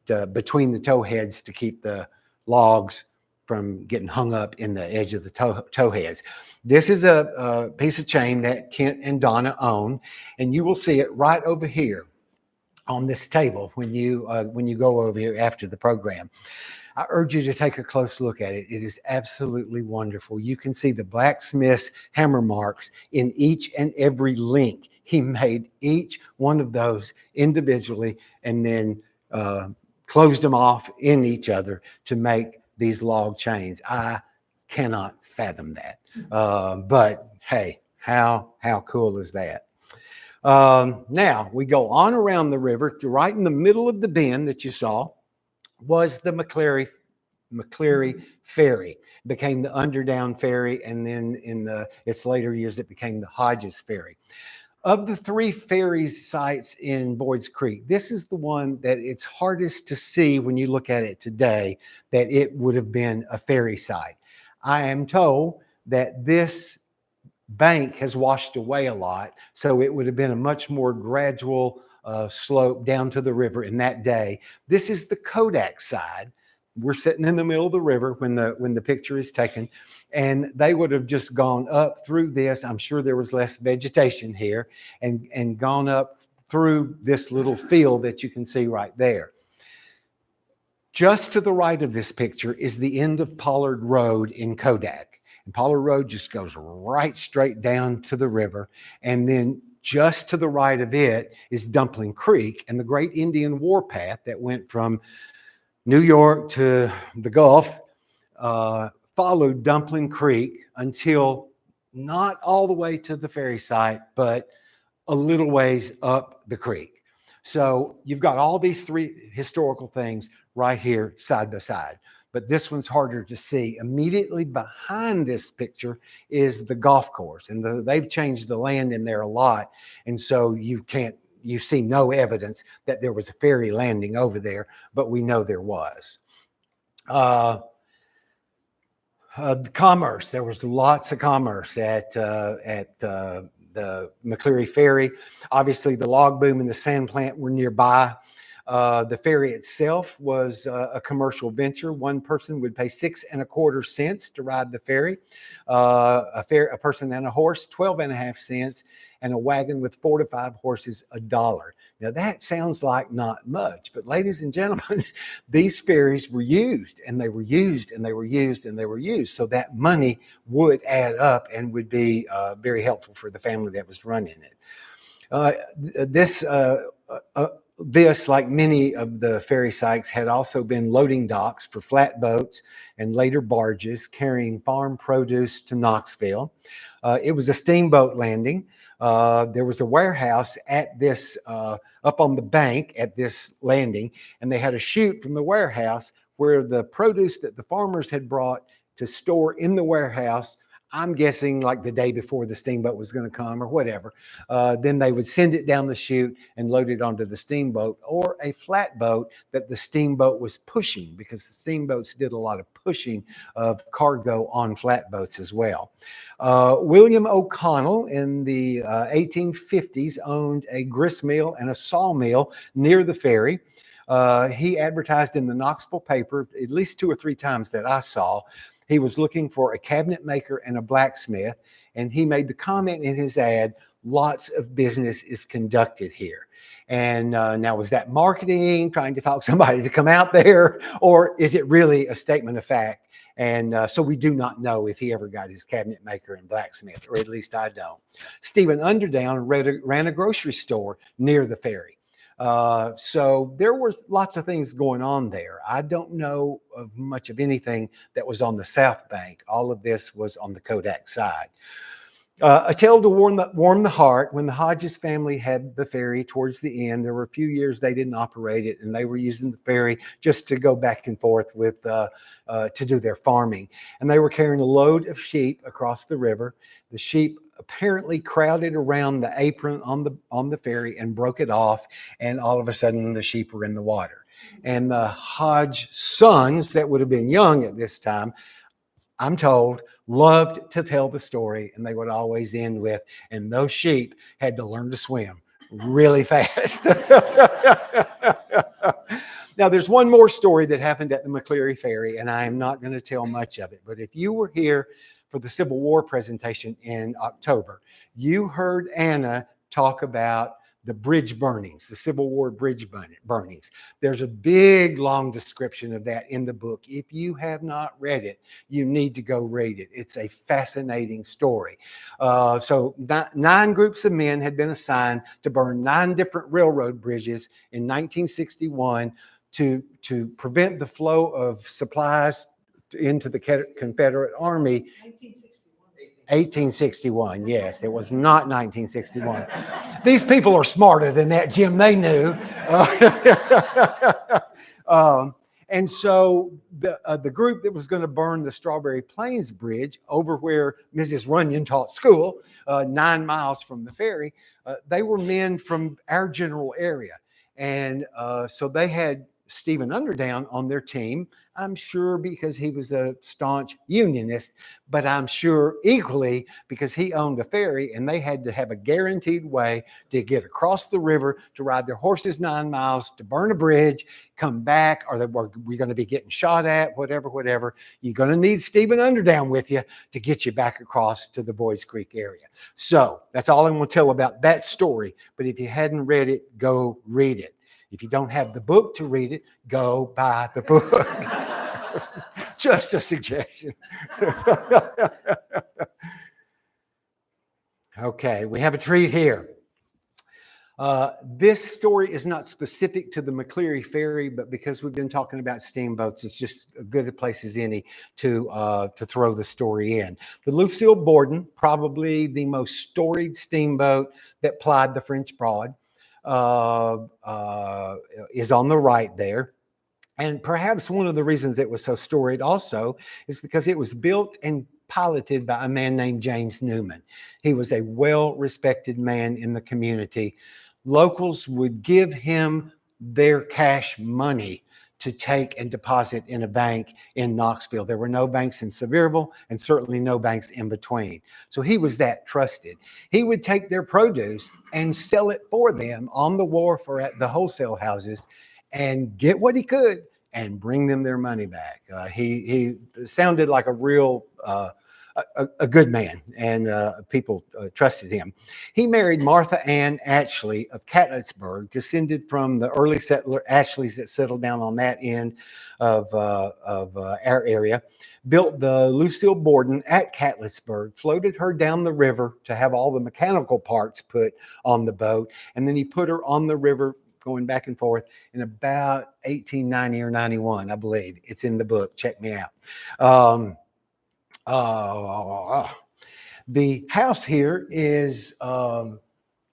between the towheads to keep the logs from getting hung up in the edge of the towheads. This is a piece of chain that Kent and Donna own, and you will see it right over here on this table when you go over here after the program. I urge you to take a close look at it. It is absolutely wonderful. You can see the blacksmith's hammer marks in each and every link. He made each one of those individually and then closed them off in each other to make these log chains. I cannot fathom that. But hey, how cool is that? Now we go on around the river to right in the middle of the bend that you saw was the McCleary Ferry. It became the Underdown Ferry, and then in its later years it became the Hodges Ferry. Of the three ferry sites in Boyds Creek, this is the one that it's hardest to see when you look at it today that it would have been a ferry site. I am told that this bank has washed away a lot, so it would have been a much more gradual slope down to the river in that day. This is the Kodak side. We're sitting in the middle of the river when the picture is taken, and they would have just gone up through this. I'm sure there was less vegetation here, and gone up through this little field that you can see right there. Just to the right of this picture is the end of Pollard Road in Kodak. And Pollard Road just goes right straight down to the river, and then just to the right of it is Dumpling Creek and the Great Indian Warpath that went from New York to the Gulf, followed Dumpling Creek until not all the way to the ferry site, but a little ways up the creek. So you've got all these three historical things right here side by side. But this one's harder to see. Immediately behind this picture is the golf course, and they've changed the land in there a lot, and so you see no evidence that there was a ferry landing over there, but we know there was. Commerce, there was lots of commerce at the McCleary Ferry. Obviously, the log boom and the sand plant were nearby. The ferry itself was a commercial venture. One person would pay 6.25 cents to ride the ferry. A person and a horse, 12.5 cents, and a wagon with 4 to 5 horses, $1. Now that sounds like not much, but ladies and gentlemen, these ferries were used, and they were used, and they were used, and they were used. So that money would add up and would be very helpful for the family that was running it. This, like many of the ferry sites, had also been loading docks for flatboats and later barges carrying farm produce to Knoxville. It was a steamboat landing. There was a warehouse at this, up on the bank at this landing, and they had a chute from the warehouse where the produce that the farmers had brought to store in the warehouse, I'm guessing like the day before the steamboat was going to come or whatever, then they would send it down the chute and load it onto the steamboat or a flatboat that the steamboat was pushing, because the steamboats did a lot of pushing of cargo on flatboats as well. William O'Connell in the 1850s owned a gristmill and a sawmill near the ferry. He advertised in the Knoxville paper at least 2 or 3 times that I saw. He was looking for a cabinet maker and a blacksmith, and he made the comment in his ad, "Lots of business is conducted here." And now, was that marketing, trying to talk somebody to come out there, or is it really a statement of fact? And so we do not know if he ever got his cabinet maker and blacksmith, or at least I don't. Stephen Underdown ran a grocery store near the ferry. So there were lots of things going on there. I don't know of much of anything that was on the South Bank. All of this was on the Kodak side. A tale to warm the heart. When the Hodges family had the ferry towards the end, there were a few years they didn't operate it, and they were using the ferry just to go back and forth with to do their farming. And they were carrying a load of sheep across the river. The sheep apparently crowded around the apron on the ferry and broke it off, and all of a sudden the sheep were in the water. And the Hodge sons, that would have been young at this time, I'm told, loved to tell the story, and they would always end with, "And those sheep had to learn to swim really fast." Now, there's one more story that happened at the McCleary Ferry, and I am not going to tell much of it, but if you were here for the Civil War presentation in October, you heard Anna talk about the bridge burnings, the Civil War bridge burnings. There's a big, long description of that in the book. If you have not read it, you need to go read it. It's a fascinating story. So 9 groups of men had been assigned to burn 9 different railroad bridges in 1961 to prevent the flow of supplies into the Confederate Army. 1861, yes, it was not 1961. These people are smarter than that, Jim. They knew. And so the group that was going to burn the Strawberry Plains Bridge over where Mrs. Runyon taught school, 9 miles from the ferry, they were men from our general area. And so they had Stephen Underdown on their team, I'm sure because he was a staunch unionist, but I'm sure equally because he owned a ferry and they had to have a guaranteed way to get across the river, to ride their horses 9 miles, to burn a bridge, come back, or we're going to be getting shot at, whatever. You're going to need Stephen Underdown with you to get you back across to the Boyds Creek area. So that's all I'm going to tell about that story. But if you hadn't read it, go read it. If you don't have the book to read it, go buy the book. Just a suggestion. Okay, we have a treat here. This story is not specific to the McCleary Ferry, but because we've been talking about steamboats, it's just as good a place as any to throw the story in. The Lucille Borden, probably the most storied steamboat that plied the French Broad, is on the right there. And perhaps one of the reasons it was so storied also is because it was built and piloted by a man named James Newman. He was a well-respected man in the community. Locals would give him their cash money to take and deposit in a bank in Knoxville. There were no banks in Sevierville and certainly no banks in between. So he was that trusted. He would take their produce and sell it for them on the wharf or at the wholesale houses and get what he could and bring them their money back. He sounded like a real a good man, and people trusted him. He married Martha Ann Ashley of Catlettsburg, descended from the early settler Ashleys that settled down on that end of our area. Built the Lucille Borden at Catlettsburg, floated her down the river to have all the mechanical parts put on the boat, and then he put her on the river going back and forth in about 1890 or 91, I believe. It's in the book. Check me out. The house here is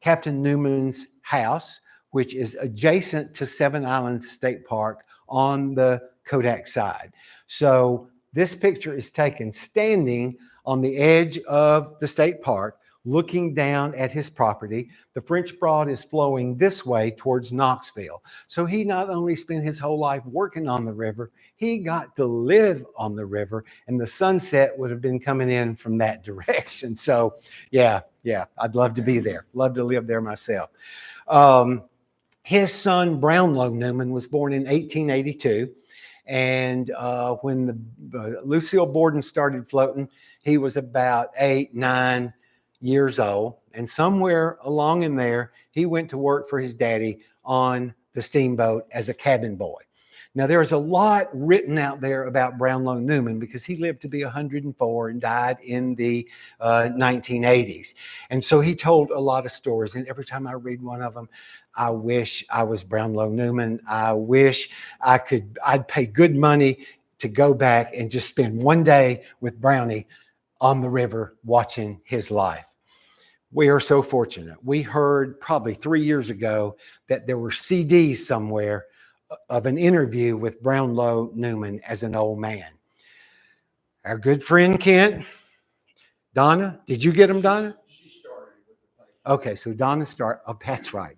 Captain Newman's house, which is adjacent to Seven Islands State Park on the Kodak side. So this picture is taken standing on the edge of the state park, looking down at his property. The French Broad is flowing this way towards Knoxville. So he not only spent his whole life working on the river, he got to live on the river, and the sunset would have been coming in from that direction. So yeah, I'd love to be there. Love to live there myself. His son, Brownlow Newman, was born in 1882. And when the Lucille Borden started floating, he was about 8, 9 years old. And somewhere along in there, he went to work for his daddy on the steamboat as a cabin boy. Now, there's a lot written out there about Brownlow Newman because he lived to be 104 and died in the 1980s. And so he told a lot of stories. And every time I read one of them, I wish I was Brownlow Newman. I wish I'd pay good money to go back and just spend one day with Brownie on the river watching his life. We are so fortunate. We heard probably 3 years ago that there were CDs somewhere of an interview with Brownlow Newman as an old man. Our good friend Kent, Donna, did you get them, Donna? She started with the paper. Okay, so Donna started. Oh, that's right.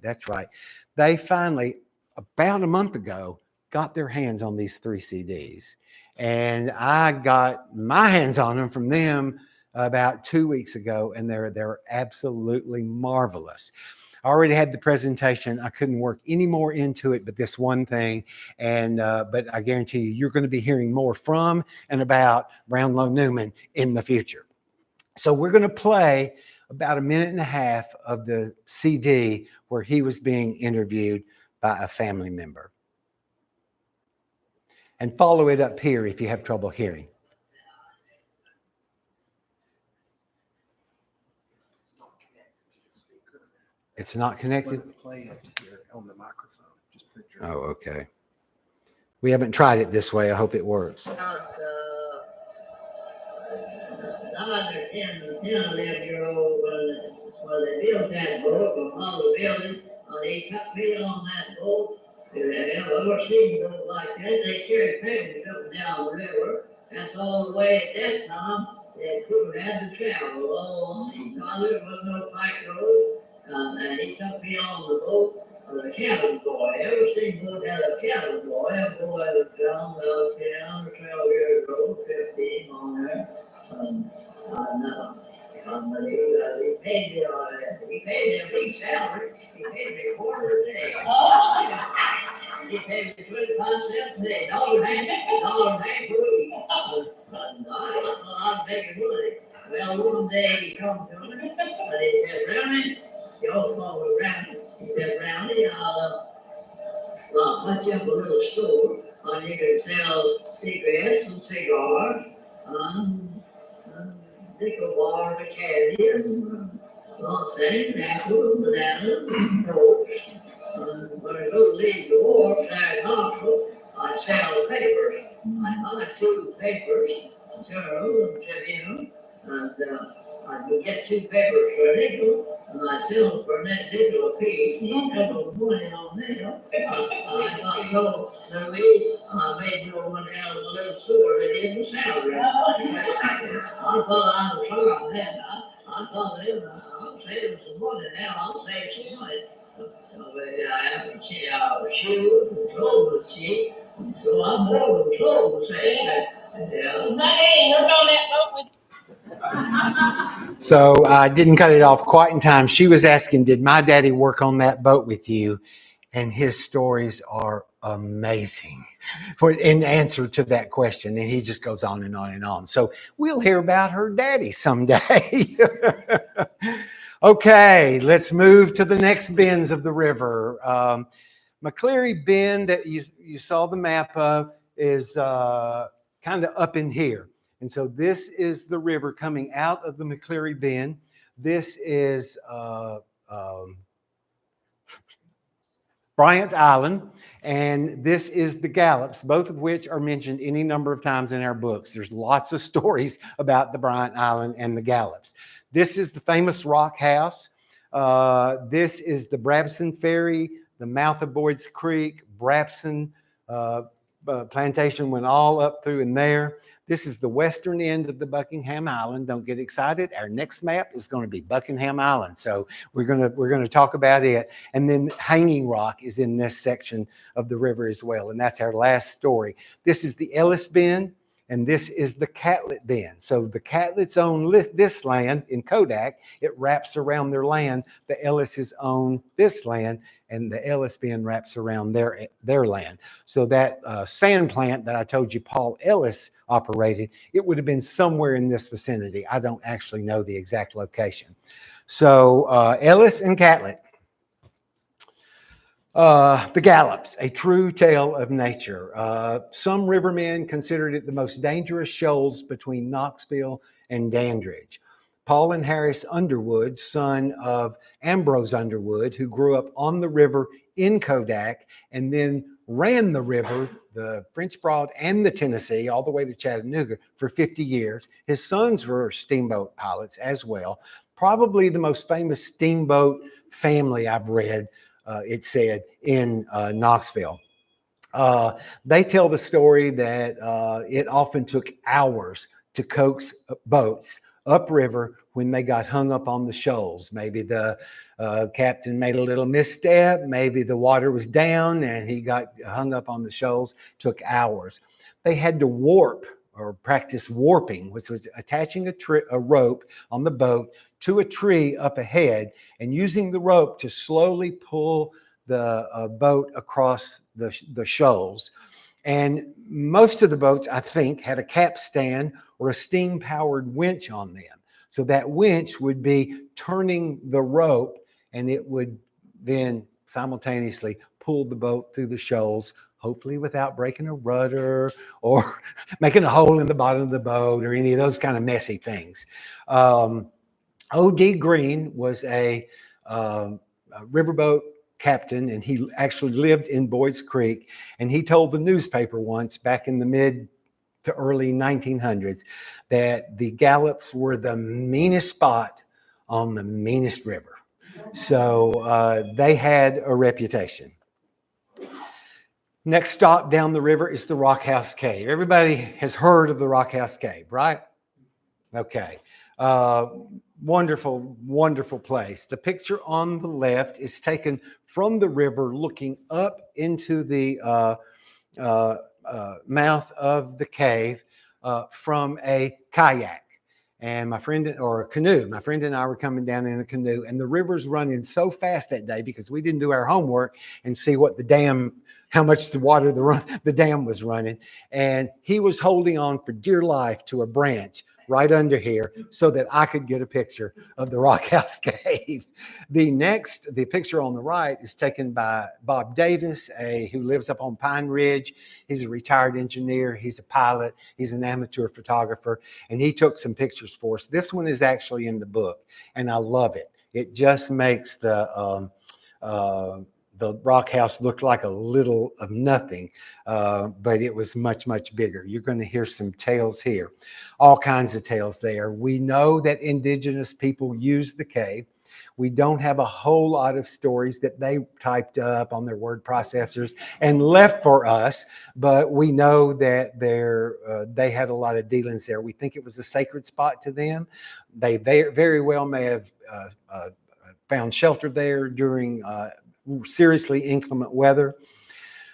They finally, about a month ago, got their hands on these 3 CDs. And I got my hands on them from them about 2 weeks ago, and they're absolutely marvelous. I already had the presentation. I couldn't work any more into it, but this one thing. And but I guarantee you're going to be hearing more from and about Brownlow Newman in the future. So we're going to play about 1.5 minutes of the CD where he was being interviewed by a family member. And follow it up here if you have trouble hearing. It's not connected? Play it here on the microphone. Just put your. Oh, okay. We haven't tried it this way. I hope it works. About 9 or 10, 11-year-old when they built that boat, when Mother built it, they took me on that boat. They have ever seen boats like that. They carried passengers up and down the river. That's all the way at that time. They couldn't have to travel. Oh, there was no pike road. And he took me on the boat, the cabin boy. Ever seen boat had a cabin boy? A boy was down 10 or 12 years old, 15 on there. He paid me a big salary. He paid me a quarter a day. He paid me 25 cents a day, $1.50 a week. And I thought I'd make money. Well, one day he come to me and he said, Brownie, he always called me Brownie. He said, Brownie, I'll put you up a little store and you can sell cigarettes and cigars, nickel bars of candy, and things, apples, bananas, and fruits. When I go to leave the wharf there at Knoxville, I sell papers. I buy 2 papers, Journal and Tribune, and I would get 2 papers for a nickel, and I sell them for a nickel a piece. That was money on them. I got no Louise, I made no money out of the little store that did the salary. I thought I was trying that. I thought I'm saving some money now. I'll save some money. I have to see shoes and clothes to see. So I'm more than clothes to say that. Hey, you're on that boat with. So I didn't cut it off quite in time. She was asking, did my daddy work on that boat with you? And his stories are amazing in answer to that question. And he just goes on and on and on. So we'll hear about her daddy someday. Okay, let's move to the next bends of the river. McCleary Bend that you saw the map of is kind of up in here. And so this is the river coming out of the McCleary Bend. This is Bryant Island, and this is the Gallops, both of which are mentioned any number of times in our books. There's lots of stories about the Bryant Island and the Gallops. This is the famous rock house. This is the Brabson Ferry, the mouth of Boyds Creek, Brabson plantation went all up through in there. This is the western end of the Buckingham Island. Don't get excited. Our next map is going to be Buckingham Island. So we're going to talk about it. And then Hanging Rock is in this section of the river as well. And that's our last story. This is the Ellis Bend, and this is the Catlett Bend. So the Catlets own this land in Kodak. It wraps around their land. The Ellises own this land, and the Ellis Bend wraps around their land. So that sand plant that I told you Paul Ellis operated, it would have been somewhere in this vicinity. I don't actually know the exact location. So Ellis and Catlett. The Gallops, a true tale of nature. Some rivermen considered it the most dangerous shoals between Knoxville and Dandridge. Paul and Harris Underwood, son of Ambrose Underwood, who grew up on the river in Kodak and then ran the river, the French Broad and the Tennessee, all the way to Chattanooga for 50 years. His sons were steamboat pilots as well. Probably the most famous steamboat family I've read, it said, in Knoxville. They tell the story that it often took hours to coax boats upriver when they got hung up on the shoals. Maybe the captain made a little misstep, maybe the water was down and he got hung up on the shoals. Took hours. They had to warp or practice warping, which was attaching a rope on the boat to a tree up ahead and using the rope to slowly pull the boat across the shoals. And most of the boats, I think, had a capstan or a steam-powered winch on them. So that winch would be turning the rope, and it would then simultaneously pull the boat through the shoals, hopefully without breaking a rudder or making a hole in the bottom of the boat or any of those kind of messy things. O.D. Green was a riverboat captain, and he actually lived in Boyds Creek, and he told the newspaper once back in the mid to early 1900s that the Gallops were the meanest spot on the meanest river. So they had a reputation. Next stop down the river is the Rock House Cave. Everybody has heard of the Rock House Cave, right? Okay. Wonderful, wonderful place. The picture on the left is taken from the river looking up into the mouth of the cave from a kayak. And my friend, or a canoe, my friend and I were coming down in a canoe, and the river's running so fast that day because we didn't do our homework and see what the dam, how much the water the dam was running. And he was holding on for dear life to a branch right under here so that I could get a picture of the Rock House Cave. The picture on the right is taken by Bob Davis, who lives up on Pine Ridge. He's a retired engineer. He's a pilot. He's an amateur photographer, and he took some pictures for us. This one is actually in the book, and I love it. It just makes the Rock House looked like a little of nothing, but it was much, much bigger. You're going to hear some tales here, all kinds of tales there. We know that indigenous people used the cave. We don't have a whole lot of stories that they typed up on their word processors and left for us, but we know that they had a lot of dealings there. We think it was a sacred spot to them. They very well may have found shelter there during seriously inclement weather.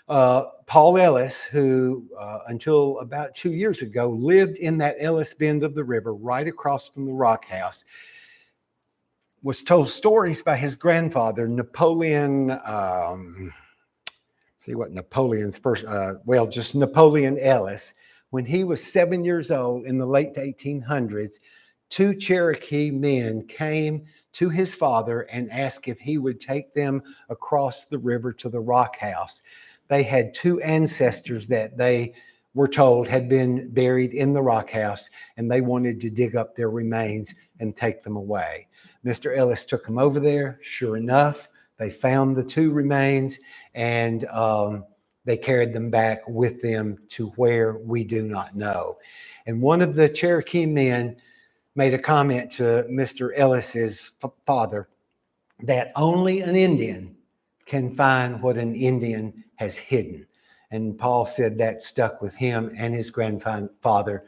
Paul Ellis, who until about 2 years ago lived in that Ellis Bend of the river right across from the Rock House, was told stories by his grandfather, Napoleon. See what Napoleon's first, just Napoleon Ellis. When he was 7 years old in the late 1800s, two Cherokee men came to his father and asked if he would take them across the river to the Rock House. They had two ancestors that they were told had been buried in the Rock House, and they wanted to dig up their remains and take them away. Mr. Ellis took them over there. Sure enough, They found the two remains, and they carried them back with them to where we do not know. And one of the Cherokee men made a comment to Mr. Ellis's father that only an Indian can find what an Indian has hidden. And Paul said that stuck with him and his grandfather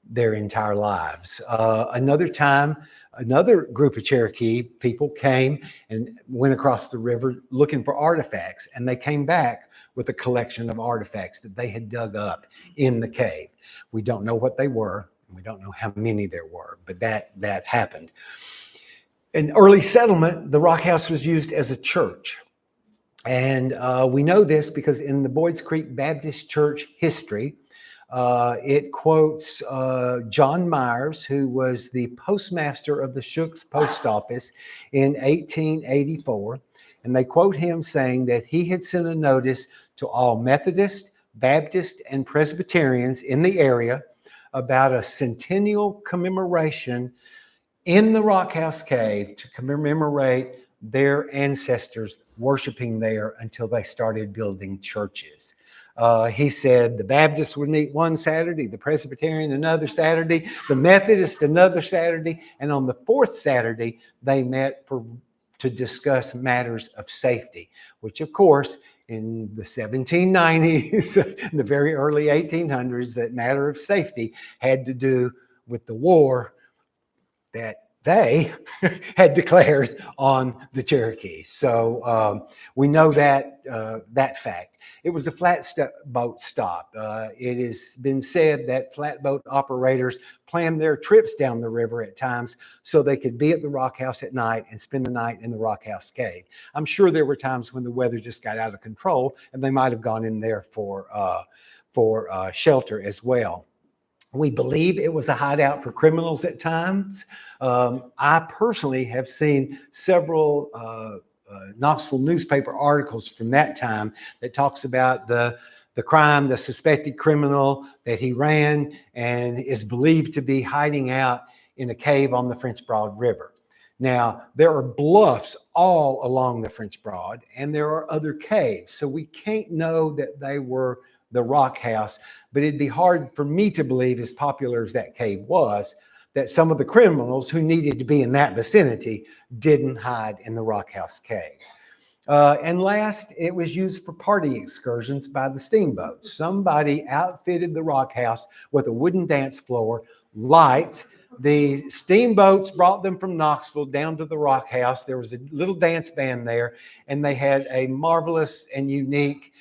their entire lives. Another time, another group of Cherokee people came and went across the river looking for artifacts, and they came back with a collection of artifacts that they had dug up in the cave. We don't know what they were, and we don't know how many there were, but that happened. In early settlement, the Rock House was used as a church. And we know this because in the Boyds Creek Baptist Church history, it quotes John Myers, who was the postmaster of the Shook's Post Office in 1884. And they quote him saying that he had sent a notice to all Methodist, Baptist, and Presbyterians in the area about a centennial commemoration in the Rock House Cave to commemorate their ancestors worshiping there until they started building churches. He said the Baptists would meet one Saturday, the Presbyterian another Saturday, the Methodist another Saturday, and on the fourth Saturday, they met to discuss matters of safety, which of course, in the 1790s, in the very early 1800s, that matter of safety had to do with the war that they had declared on the Cherokee. So we know that that fact. It was a flatboat stop. It has been said that flatboat operators planned their trips down the river at times so they could be at the Rock House at night and spend the night in the Rock House Cave. I'm sure there were times when the weather just got out of control and they might have gone in there for shelter as well. We believe it was a hideout for criminals at times. I personally have seen several Knoxville newspaper articles from that time that talks about the crime, the suspected criminal that he ran and is believed to be hiding out in a cave on the French Broad River. Now, there are bluffs all along the French Broad, and there are other caves. So we can't know that they were the Rock House, but it'd be hard for me to believe, as popular as that cave was, that some of the criminals who needed to be in that vicinity didn't hide in the Rock House Cave. And last, it was used for party excursions by the steamboats. Somebody outfitted the Rock House with a wooden dance floor, lights. The steamboats brought them from Knoxville down to the Rock House. There was a little dance band there, and they had a marvelous and unique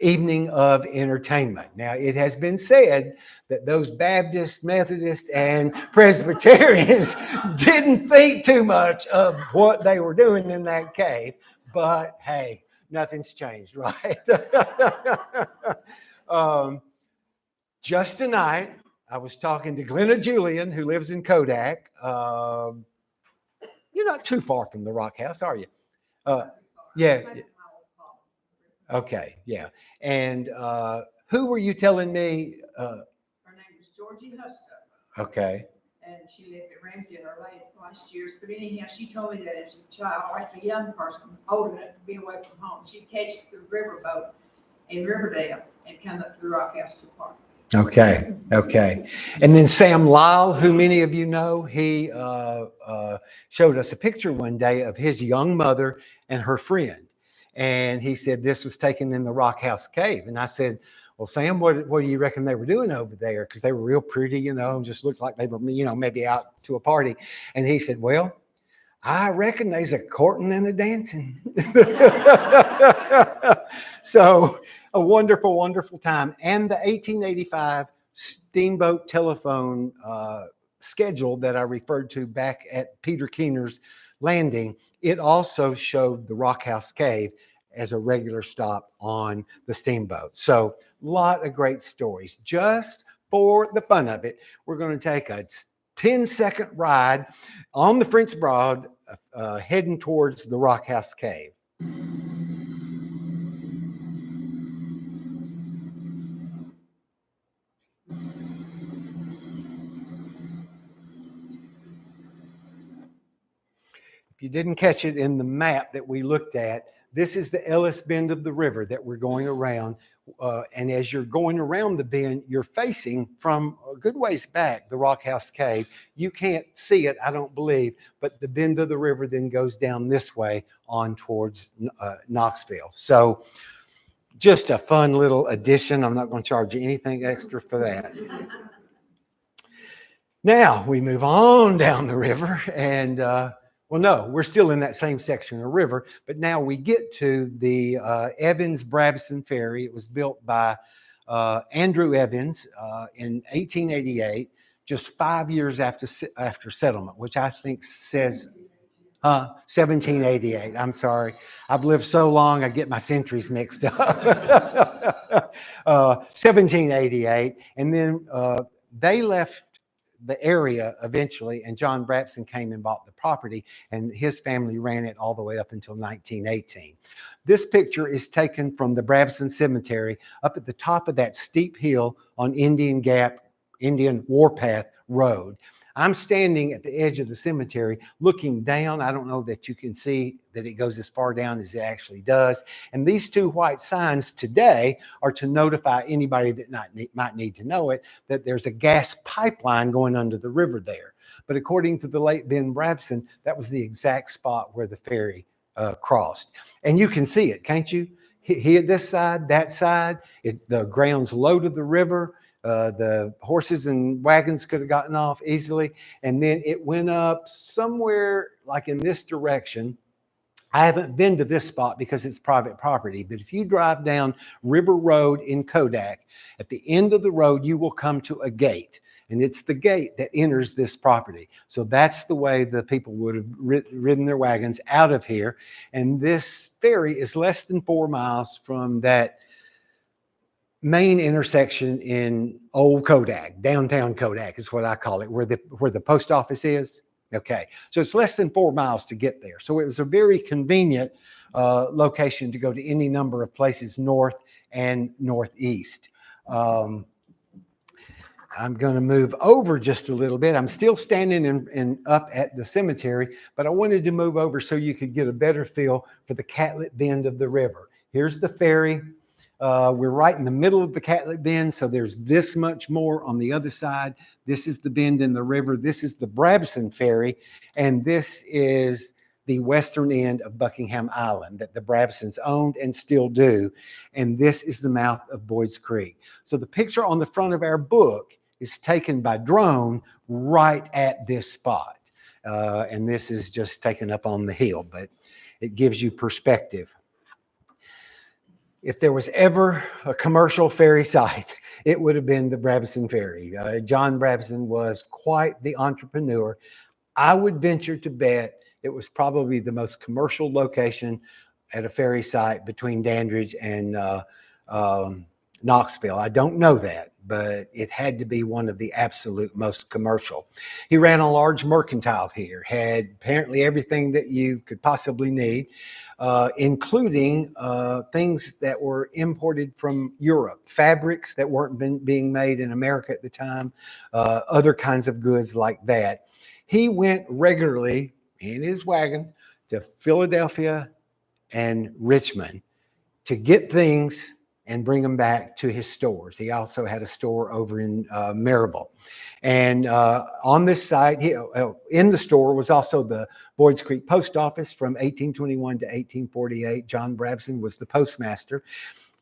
evening of entertainment. Now, it has been said that those Baptists, Methodists, and Presbyterians didn't think too much of what they were doing in that cave, but hey, nothing's changed, right? Just tonight, I was talking to Glenna Julian, who lives in Kodak. You're not too far from the Rock House, are you? Yeah. Okay, yeah. And who were you telling me? Her name was Georgie Husto, Okay, and she lived at Ramsey in her last years. But anyhow, she told me that as a child, or as a young person, old enough to be away from home, she'd catch the riverboat in Riverdale and come up to the Rock House to parties. okay, okay. And then Sam Lyle, who many of you know, he showed us a picture one day of his young mother and her friend. And he said this was taken in the Rock House Cave. And I said, well, Sam, what do you reckon they were doing over there? Because they were real pretty, and just looked like they were, maybe out to a party. And he said, well, I reckon there's a courting and a dancing. So a wonderful, wonderful time. And the 1885 steamboat telephone schedule that I referred to back at Peter Keener's Landing, it also showed the Rock House Cave as a regular stop on the steamboat. So a lot of great stories. Just for the fun of it, we're going to take a 10-second ride on the French Broad heading towards the Rock House Cave. If you didn't catch it in the map that we looked at, this is the Ellis Bend of the river that we're going around. And as you're going around the bend, you're facing from a good ways back the Rock House Cave. You can't see it, I don't believe, but the bend of the river then goes down this way on towards Knoxville. So just a fun little addition. I'm not going to charge you anything extra for that. Now we move on down the river and well, no, we're still in that same section of river, but now we get to the Evans-Brabson Ferry. It was built by Andrew Evans in 1888, just 5 years after settlement, which I think says 1788. I'm sorry. I've lived so long, I get my centuries mixed up. 1788. And then they left the area eventually, and John Brabson came and bought the property, and his family ran it all the way up until 1918. This picture is taken from the Brabson Cemetery up at the top of that steep hill on Indian Gap, Indian Warpath Road. I'm standing at the edge of the cemetery looking down. I don't know that you can see that it goes as far down as it actually does. And these two white signs today are to notify anybody that might need to know it, that there's a gas pipeline going under the river there. But according to the late Ben Brabson, that was the exact spot where the ferry crossed. And you can see it, can't you? Here, this side, that side, the ground's low to the river. The horses and wagons could have gotten off easily. And then it went up somewhere like in this direction. I haven't been to this spot because it's private property, but if you drive down River Road in Kodak, at the end of the road, you will come to a gate. And it's the gate that enters this property. So that's the way the people would have ridden their wagons out of here. And this ferry is less than 4 miles from that main intersection in old Kodak, downtown Kodak is what I call it, where the post office is. Okay, so it's less than 4 miles to get there. So it was a very convenient location to go to any number of places north and northeast. I'm going to move over just a little bit. I'm still standing in up at the cemetery, but I wanted to move over so you could get a better feel for the Catlett Bend of the river. Here's the ferry. We're right in the middle of the Catlett Bend, so there's this much more on the other side. This is the bend in the river. This is the Brabson Ferry, and this is the western end of Buckingham Island that the Brabsons owned and still do. And this is the mouth of Boyds Creek. So the picture on the front of our book is taken by drone right at this spot. And this is just taken up on the hill, but it gives you perspective. If there was ever a commercial ferry site, it would have been the Brabson Ferry. John Brabson was quite the entrepreneur. I would venture to bet it was probably the most commercial location at a ferry site between Dandridge and Knoxville. I don't know that, but it had to be one of the absolute most commercial. He ran a large mercantile here, had apparently everything that you could possibly need, including things that were imported from Europe, fabrics that weren't being made in America at the time, other kinds of goods like that. He went regularly in his wagon to Philadelphia and Richmond to get things and bring them back to his stores. He also had a store over in Maryville. And on this site, in the store was also the Boyds Creek Post Office from 1821 to 1848. John Brabson was the postmaster.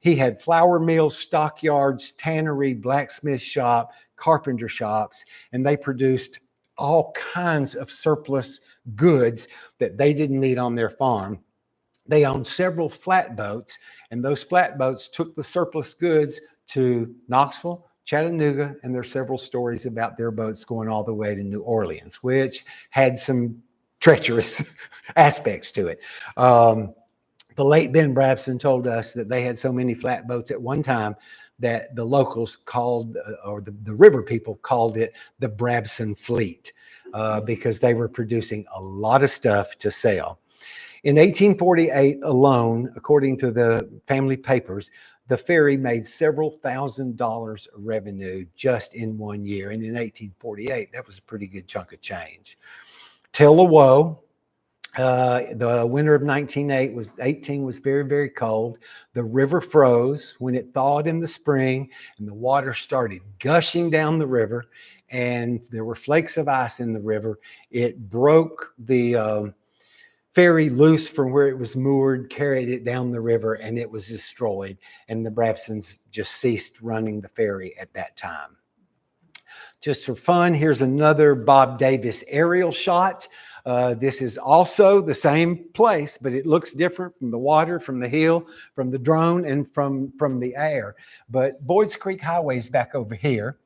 He had flour mills, stockyards, tannery, blacksmith shop, carpenter shops, and they produced all kinds of surplus goods that they didn't need on their farm. They owned several flatboats, and those flatboats took the surplus goods to Knoxville, Chattanooga, and there are several stories about their boats going all the way to New Orleans, which had some treacherous aspects to it. The late Ben Brabson told us that they had so many flatboats at one time that the locals called, or the river people called it the Brabson Fleet, because they were producing a lot of stuff to sell. In 1848 alone, according to the family papers, the ferry made several $1,000s of revenue just in 1 year. And in 1848, that was a pretty good chunk of change. Tell of woe, The winter of 1918 was very, very cold. The river froze when it thawed in the spring, and the water started gushing down the river, and there were flakes of ice in the river. It broke the ferry loose from where it was moored, carried it down the river, and it was destroyed. And the Brabsons just ceased running the ferry at that time. Just for fun, here's another Bob Davis aerial shot. This is also the same place, but it looks different from the water, from the hill, from the drone, and from the air. But Boyds Creek Highway is back over here.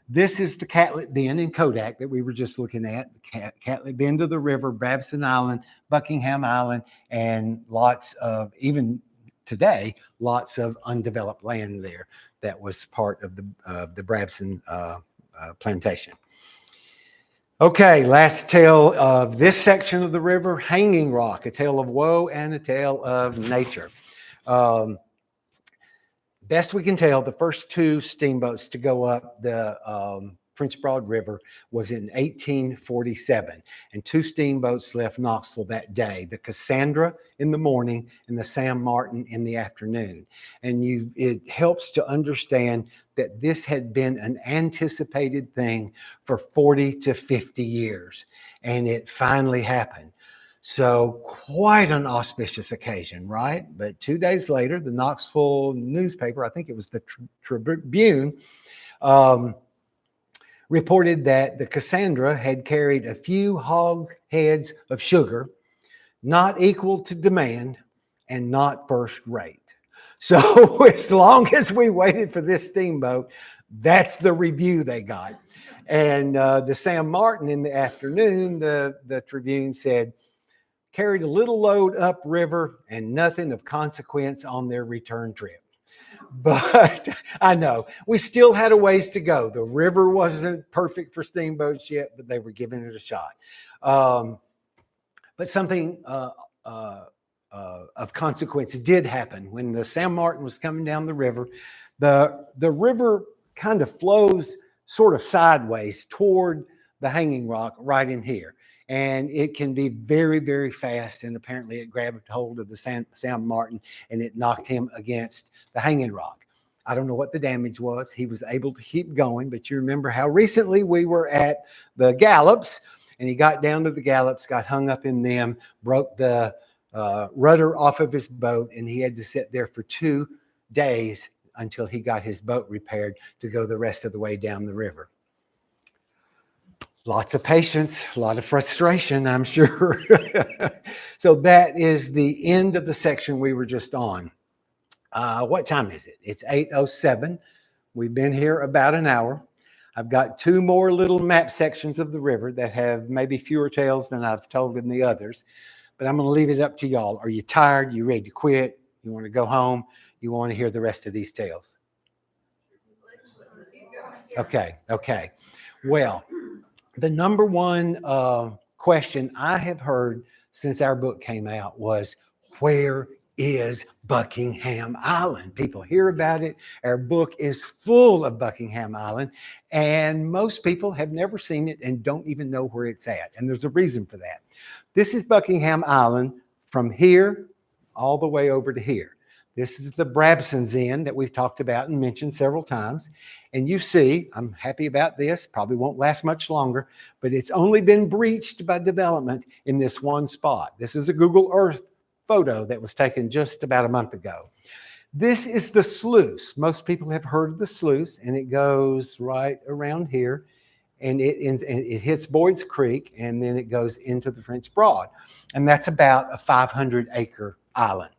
This is the Catlet Bend in Kodak that we were just looking at. The Catlet Bend of the river, Brabson Island, Buckingham Island, and lots of, even today, lots of undeveloped land there that was part of the Brabson plantation. Okay, last tale of this section of the river, Hanging Rock, a tale of woe and a tale of nature. Best we can tell, the first two steamboats to go up the French Broad River was in 1847, and two steamboats left Knoxville that day, the Cassandra in the morning and the Sam Martin in the afternoon. And it helps to understand that this had been an anticipated thing for 40 to 50 years, and it finally happened. So quite an auspicious occasion, right? But 2 days later, the Knoxville newspaper, I think it was the Tribune, reported that the Cassandra had carried a few hogsheads of sugar, not equal to demand and not first rate. So as long as we waited for this steamboat, that's the review they got. And the Sam Martin in the afternoon, the Tribune said, carried a little load upriver and nothing of consequence on their return trip. But I know we still had a ways to go. The river wasn't perfect for steamboats yet, but they were giving it a shot. But something of consequence did happen when the Sam Martin was coming down the river. The river kind of flows sort of sideways toward the Hanging Rock right in here. And it can be very, very fast. And apparently it grabbed hold of the Sam Martin and it knocked him against the Hanging Rock. I don't know what the damage was. He was able to keep going, but you remember how recently we were at the Gallops, and he got down to the Gallops, got hung up in them, broke the rudder off of his boat, and he had to sit there for 2 days until he got his boat repaired to go the rest of the way down the river. Lots of patience, a lot of frustration, I'm sure. So that is the end of the section we were just on. What time is it? It's 8:07. We've been here about an hour. I've got 2 more little map sections of the river that have maybe fewer tales than I've told in the others, but I'm going to leave it up to y'all. Are you tired? You ready to quit? You want to go home? You want to hear the rest of these tales? Okay. Well, the number one question I have heard since our book came out was, where is Buckingham Island? People hear about it. Our book is full of Buckingham Island, and most people have never seen it and don't even know where it's at. And there's a reason for that. This is Buckingham Island from here all the way over to here. This is the Brabson's Inn that we've talked about and mentioned several times. And you see, I'm happy about this, probably won't last much longer, but it's only been breached by development in this one spot. This is a Google Earth photo that was taken just about a month ago. This is the sluice. Most people have heard of the sluice, and it goes right around here, and it hits Boyds Creek, and then it goes into the French Broad. And that's about a 500-acre island.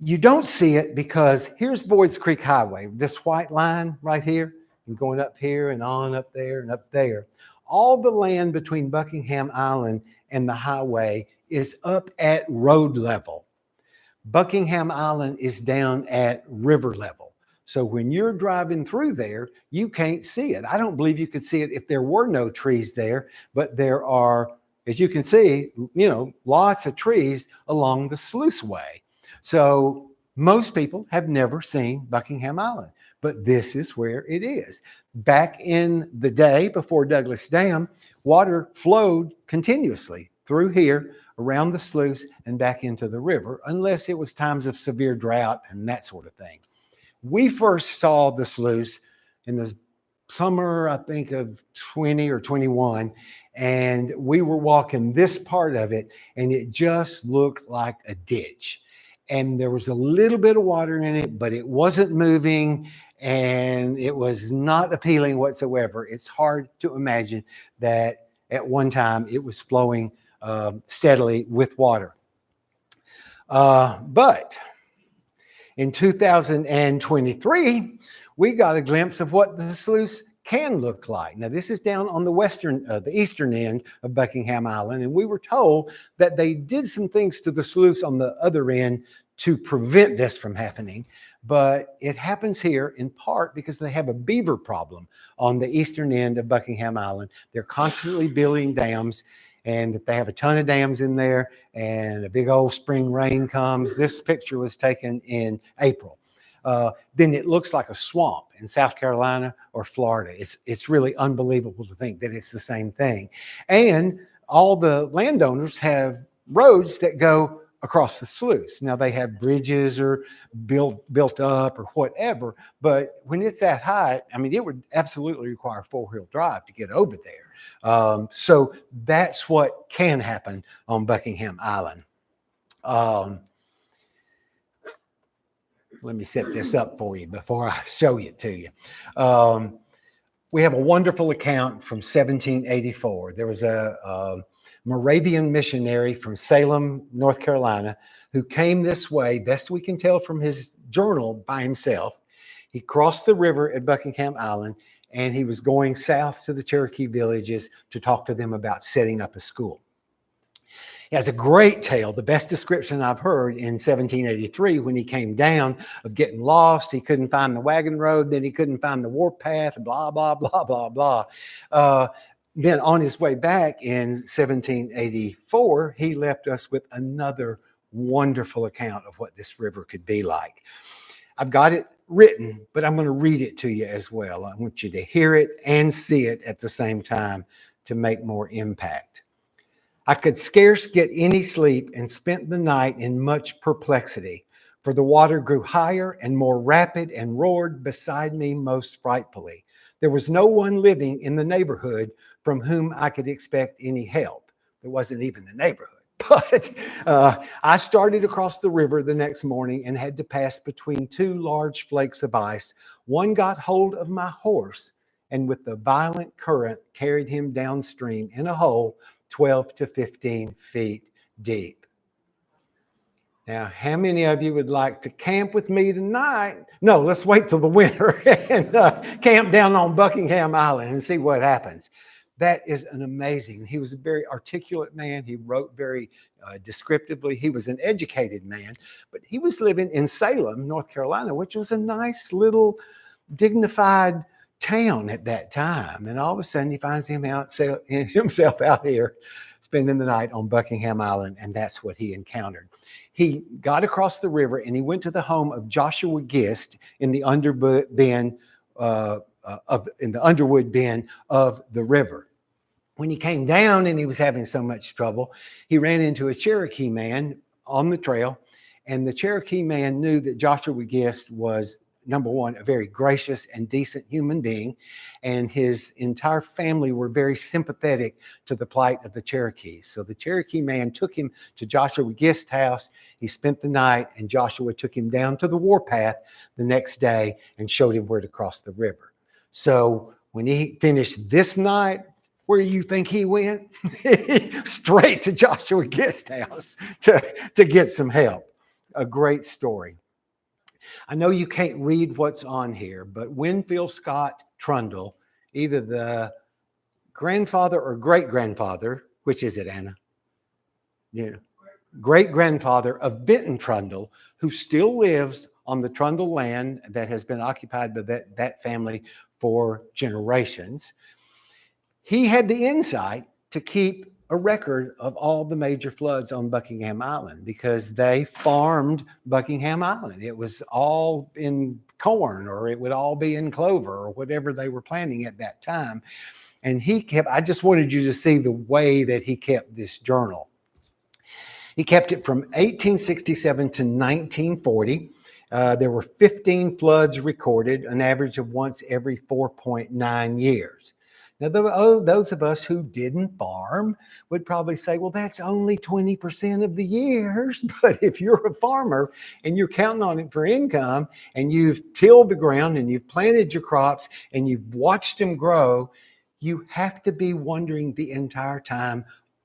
You don't see it because here's Boyds Creek Highway, this white line right here, and going up here and on up there and up there. All the land between Buckingham Island and the highway is up at road level. Buckingham Island is down at river level. So when you're driving through there, you can't see it. I don't believe you could see it if there were no trees there, but there are, as you can see, lots of trees along the sluiceway. So most people have never seen Buckingham Island. but this is where it is. Back in the day before Douglas Dam, water flowed continuously through here, around the sluice, and back into the river, unless it was times of severe drought and that sort of thing. We first saw the sluice in the summer, I think, of 20 or 21, and we were walking this part of it, and it just looked like a ditch. And there was a little bit of water in it, but it wasn't moving, and it was not appealing whatsoever. It's hard to imagine that at one time it was flowing steadily with water. But in 2023, we got a glimpse of what the sluice can look like. Now, this is down on the eastern end of Buckingham Island, and we were told that they did some things to the sluice on the other end to prevent this from happening. But it happens here in part because they have a beaver problem on the eastern end of Buckingham Island. They're constantly building dams, and if they have a ton of dams in there and a big old spring rain comes, this picture was taken in April, then it looks like a swamp in South Carolina or Florida. It's really unbelievable to think that it's the same thing. And all the landowners have roads that go across the sluice. Now they have bridges or built up or whatever, but when it's that high, I mean, it would absolutely require four-wheel drive to get over there. So that's what can happen on Buckingham Island. Let me set this up for you before I show it to you. We have a wonderful account from 1784. There was a Moravian missionary from Salem, North Carolina, who came this way, best we can tell from his journal, by himself. He crossed the river at Buckingham Island, and he was going south to the Cherokee villages to talk to them about setting up a school. He has a great tale, the best description I've heard, in 1783 when he came down, of getting lost. He couldn't find the wagon road, then he couldn't find the warpath, blah, blah, blah, blah, blah. Then on his way back in 1784, he left us with another wonderful account of what this river could be like. I've got it written, but I'm going to read it to you as well. I want you to hear it and see it at the same time to make more impact. I could scarce get any sleep and spent the night in much perplexity, for the water grew higher and more rapid and roared beside me most frightfully. There was no one living in the neighborhood from whom I could expect any help. There wasn't even a neighborhood. But I started across the river the next morning and had to pass between two large flakes of ice. One got hold of my horse and with the violent current carried him downstream in a hole 12 to 15 feet deep. Now, how many of you would like to camp with me tonight? No, let's wait till the winter and camp down on Buckingham Island and see what happens. That is an amazing. He was a very articulate man. He wrote very descriptively. He was an educated man, but he was living in Salem, North Carolina, which was a nice little dignified town at that time. And all of a sudden he finds himself out here spending the night on Buckingham Island, and that's what he encountered. He got across the river and he went to the home of Joshua Gist in the Underwood bend of the river. When he came down and he was having so much trouble, he ran into a Cherokee man on the trail, and the Cherokee man knew that Joshua Gist was, number one, a very gracious and decent human being, and his entire family were very sympathetic to the plight of the Cherokees. So the Cherokee man took him to Joshua Gist's house. He spent the night, and Joshua took him down to the warpath the next day and showed him where to cross the river. So when he finished this night, where do you think he went? Straight to Joshua Gist's house to get some help. A great story. I know you can't read what's on here, but Winfield Scott Trundle, either the grandfather or great-grandfather, which is it, Anna? Yeah, great-grandfather of Benton Trundle, who still lives on the Trundle land that has been occupied by that family for generations. He had the insight to keep a record of all the major floods on Buckingham Island because they farmed Buckingham Island. It was all in corn, or it would all be in clover, or whatever they were planting at that time. And I just wanted you to see the way that he kept this journal. He kept it from 1867 to 1940. There were 15 floods recorded, an average of once every 4.9 years. Now, those of us who didn't farm would probably say, well, that's only 20% of the years. But if you're a farmer and you're counting on it for income, and you've tilled the ground and you've planted your crops and you've watched them grow, you have to be wondering the entire time,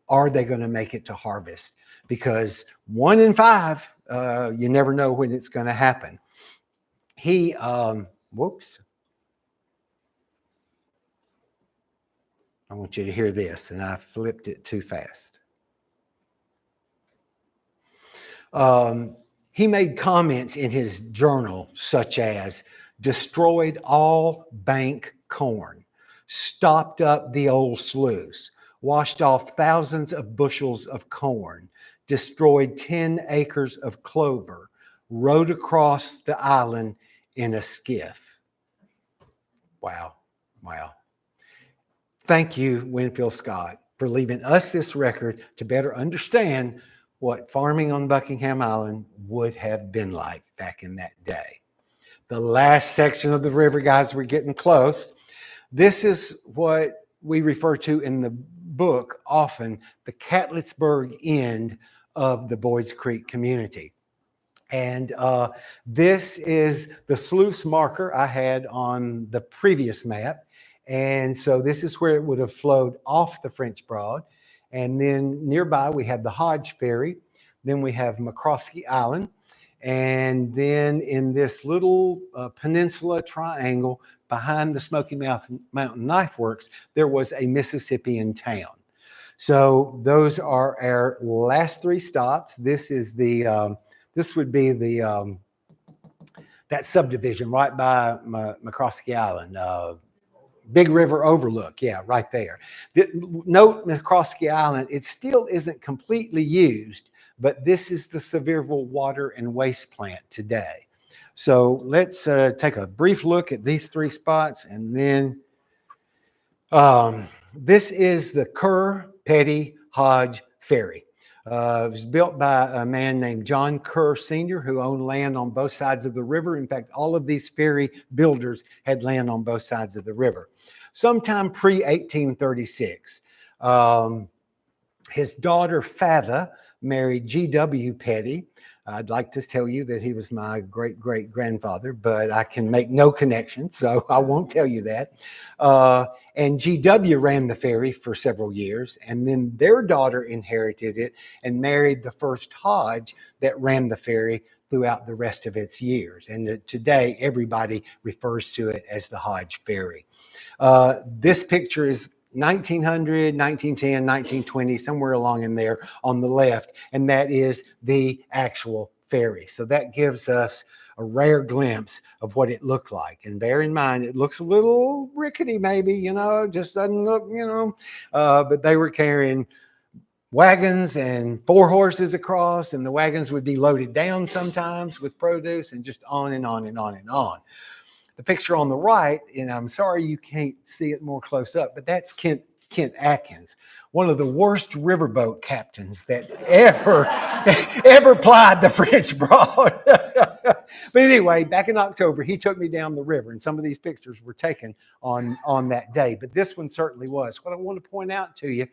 are they going to make it to harvest? Because 1 in 5, you never know when it's going to happen. Whoops. I want you to hear this, and I flipped it too fast. He made comments in his journal such as, destroyed all bank corn, stopped up the old sluice, washed off thousands of bushels of corn, destroyed 10 acres of clover, rode across the island in a skiff. Wow. Thank you, Winfield Scott, for leaving us this record to better understand what farming on Buckingham Island would have been like back in that day. The last section of the river, guys, we're getting close. This is what we refer to in the book often, the Catlettsburg end of the Boyds Creek community. And this is the sluice marker I had on the previous map. And so this is where it would have flowed off the French Broad. And then nearby we have the Hodge Ferry. Then we have McCroskey Island. And then in this little peninsula triangle behind the Smoky Mountain Knife Works, there was a Mississippian town. So those are our last 3 stops. This is this would be that subdivision right by McCroskey Island. Big River Overlook, yeah, right there. Note McCroskey Island, it still isn't completely used, but this is the Sevierville Water and Waste Plant today. So let's take a brief look at these 3 spots, and then this is the Kerr Petty Hodge Ferry. It was built by a man named John Kerr Sr., who owned land on both sides of the river. In fact, all of these ferry builders had land on both sides of the river. Sometime pre-1836, his daughter Fatha married G.W. Petty. I'd like to tell you that he was my great-great-grandfather, but I can make no connection, so I won't tell you that. And G.W. ran the ferry for several years, and then their daughter inherited it and married the first Hodge that ran the ferry throughout the rest of its years. And today, everybody refers to it as the Hodge Ferry. This picture is 1900, 1910, 1920, somewhere along in there on the left, and that is the actual ferry. So that gives us a rare glimpse of what it looked like. And bear in mind, it looks a little rickety maybe, just doesn't look, but they were carrying wagons and 4 horses across, and the wagons would be loaded down sometimes with produce, and just on and on and on and on. The picture on the right, and I'm sorry you can't see it more close up, but that's Kent Atkins, one of the worst riverboat captains that ever plied the French Broad. But anyway, back in October, he took me down the river, and some of these pictures were taken on that day, but this one certainly was. What I want to point out to you,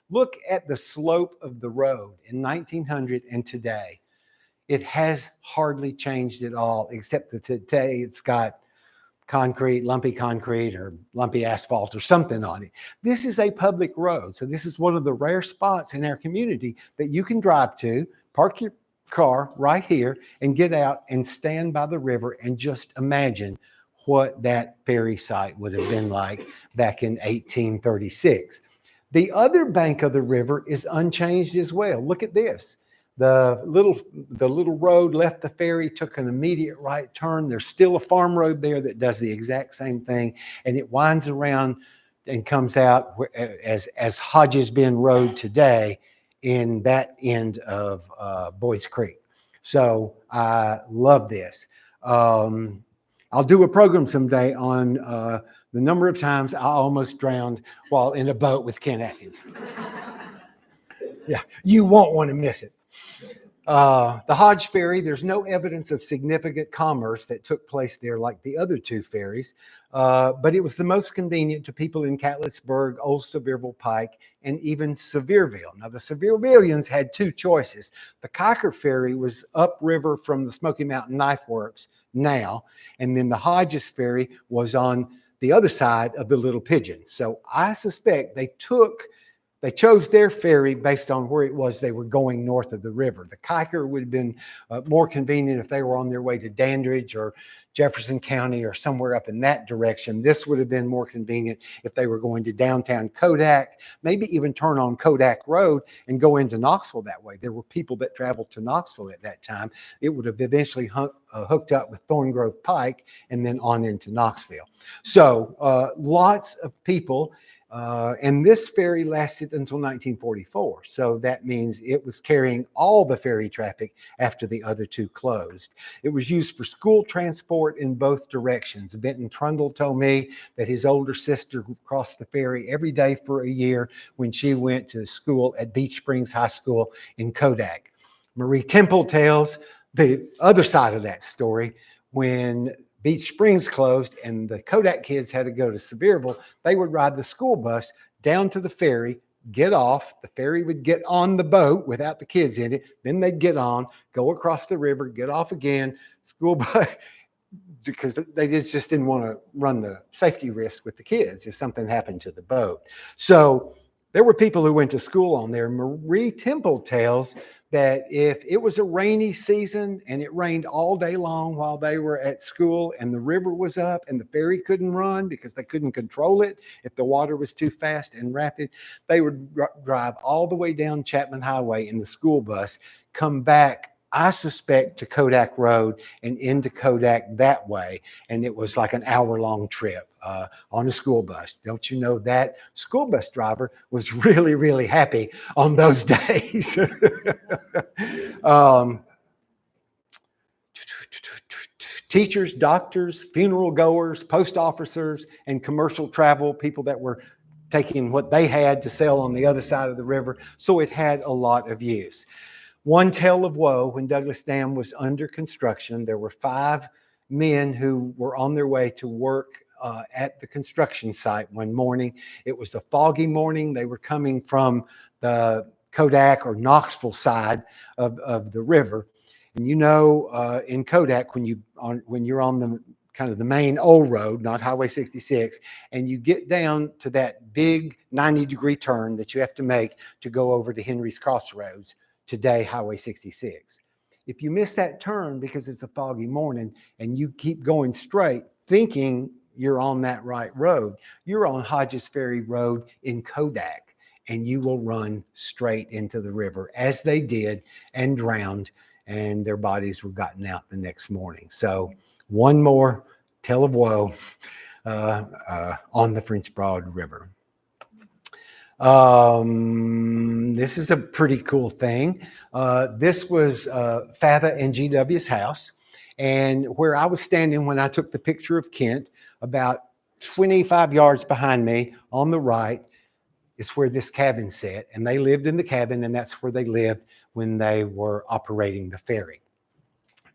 look at the slope of the road in 1900 and today. It has hardly changed at all, except that today it's got lumpy concrete or lumpy asphalt or something on it. This is a public road. So this is one of the rare spots in our community that you can drive to, park your car right here and get out and stand by the river and just imagine what that ferry site would have been like back in 1836. The other bank of the river is unchanged as well. Look at this. The little road left the ferry, took an immediate right turn. There's still a farm road there that does the exact same thing, and it winds around and comes out as Hodges Bend Road today in that end of Boyds Creek. So I love this. I'll do a program someday on the number of times I almost drowned while in a boat with Ken Atkins. Yeah, you won't want to miss it. The Hodge Ferry, there's no evidence of significant commerce that took place there like the other two ferries, but it was the most convenient to people in Catlettsburg, Old Sevierville Pike, and even Sevierville. Now, the Seviervillians had two choices. The Kiker Ferry was upriver from the Smoky Mountain Knife Works now, and then the Hodges Ferry was on the other side of the Little Pigeon. So I suspect they chose their ferry based on where it was they were going north of the river. The Kiker would have been more convenient if they were on their way to Dandridge or Jefferson County or somewhere up in that direction. This would have been more convenient if they were going to downtown Kodak, maybe even turn on Kodak Road and go into Knoxville that way. There were people that traveled to Knoxville at that time. It would have eventually hooked up with Thorn Grove Pike and then on into Knoxville. So lots of people. And this ferry lasted until 1944. So that means it was carrying all the ferry traffic after the other two closed. It was used for school transport in both directions. Benton Trundle told me that his older sister crossed the ferry every day for a year when she went to school at Beach Springs High School in Kodak. Marie Temple tells the other side of that story. When Beach Springs closed and the Kodak kids had to go to Sevierville, they would ride the school bus down to the ferry, get off. The ferry would get on the boat without the kids in it. Then they'd get on, go across the river, get off again, school bus, because they just didn't want to run the safety risk with the kids if something happened to the boat. So there were people who went to school on there. Marie Temple tells that if it was a rainy season and it rained all day long while they were at school and the river was up and the ferry couldn't run because they couldn't control it, if the water was too fast and rapid, they would drive all the way down Chapman Highway in the school bus, come back, I suspect, to Kodak Road and into Kodak that way. And it was like an hour-long trip on a school bus. Don't you know that school bus driver was really, really happy on those days? Teachers, doctors, funeral goers, post officers, and commercial travel, people that were taking what they had to sell on the other side of the river. So it had a lot of use. One tale of woe, when Douglas Dam was under construction, there were 5 men who were on their way to work at the construction site one morning. It was a foggy morning. They were coming from the Kodak or Knoxville side of the river. And you know, in Kodak, when you're on the kind of the main old road, not Highway 66, and you get down to that big 90-degree turn that you have to make to go over to Henry's Crossroads, today Highway 66. If you miss that turn because it's a foggy morning and you keep going straight thinking you're on that right road, you're on Hodges Ferry Road in Kodak, and you will run straight into the river, as they did, and drowned, and their bodies were gotten out the next morning. So one more tale of woe on the French Broad River. This is a pretty cool thing. This was Fatha and GW's house, and where I was standing when I took the picture of Kent, about 25 yards behind me on the right is where this cabin sat, and they lived in the cabin, and that's where they lived when they were operating the ferry.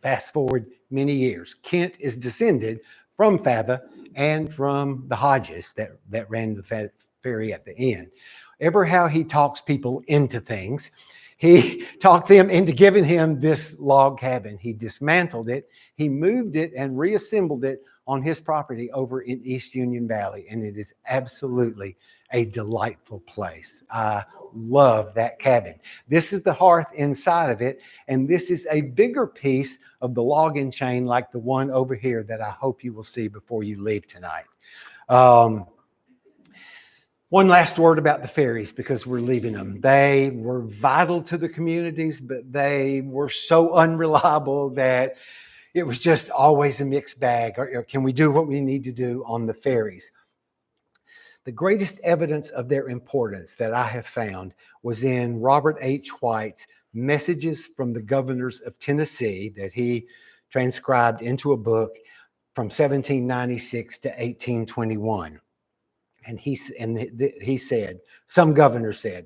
Fast forward many years, Kent is descended from Fatha and from the Hodges that ran the ferry at the end. Ever how he talks people into things, he talked them into giving him this log cabin. He dismantled it, he moved it and reassembled it on his property over in East Union Valley, and it is absolutely a delightful place. I love that cabin. This is the hearth inside of it, and this is a bigger piece of the log and chain like the one over here that I hope you will see before you leave tonight. One last word about the ferries, because we're leaving them. They were vital to the communities, but they were so unreliable that it was just always a mixed bag. Or can we do what we need to do on the ferries? The greatest evidence of their importance that I have found was in Robert H. White's Messages from the Governors of Tennessee that he transcribed into a book from 1796 to 1821. And he said, some governor said,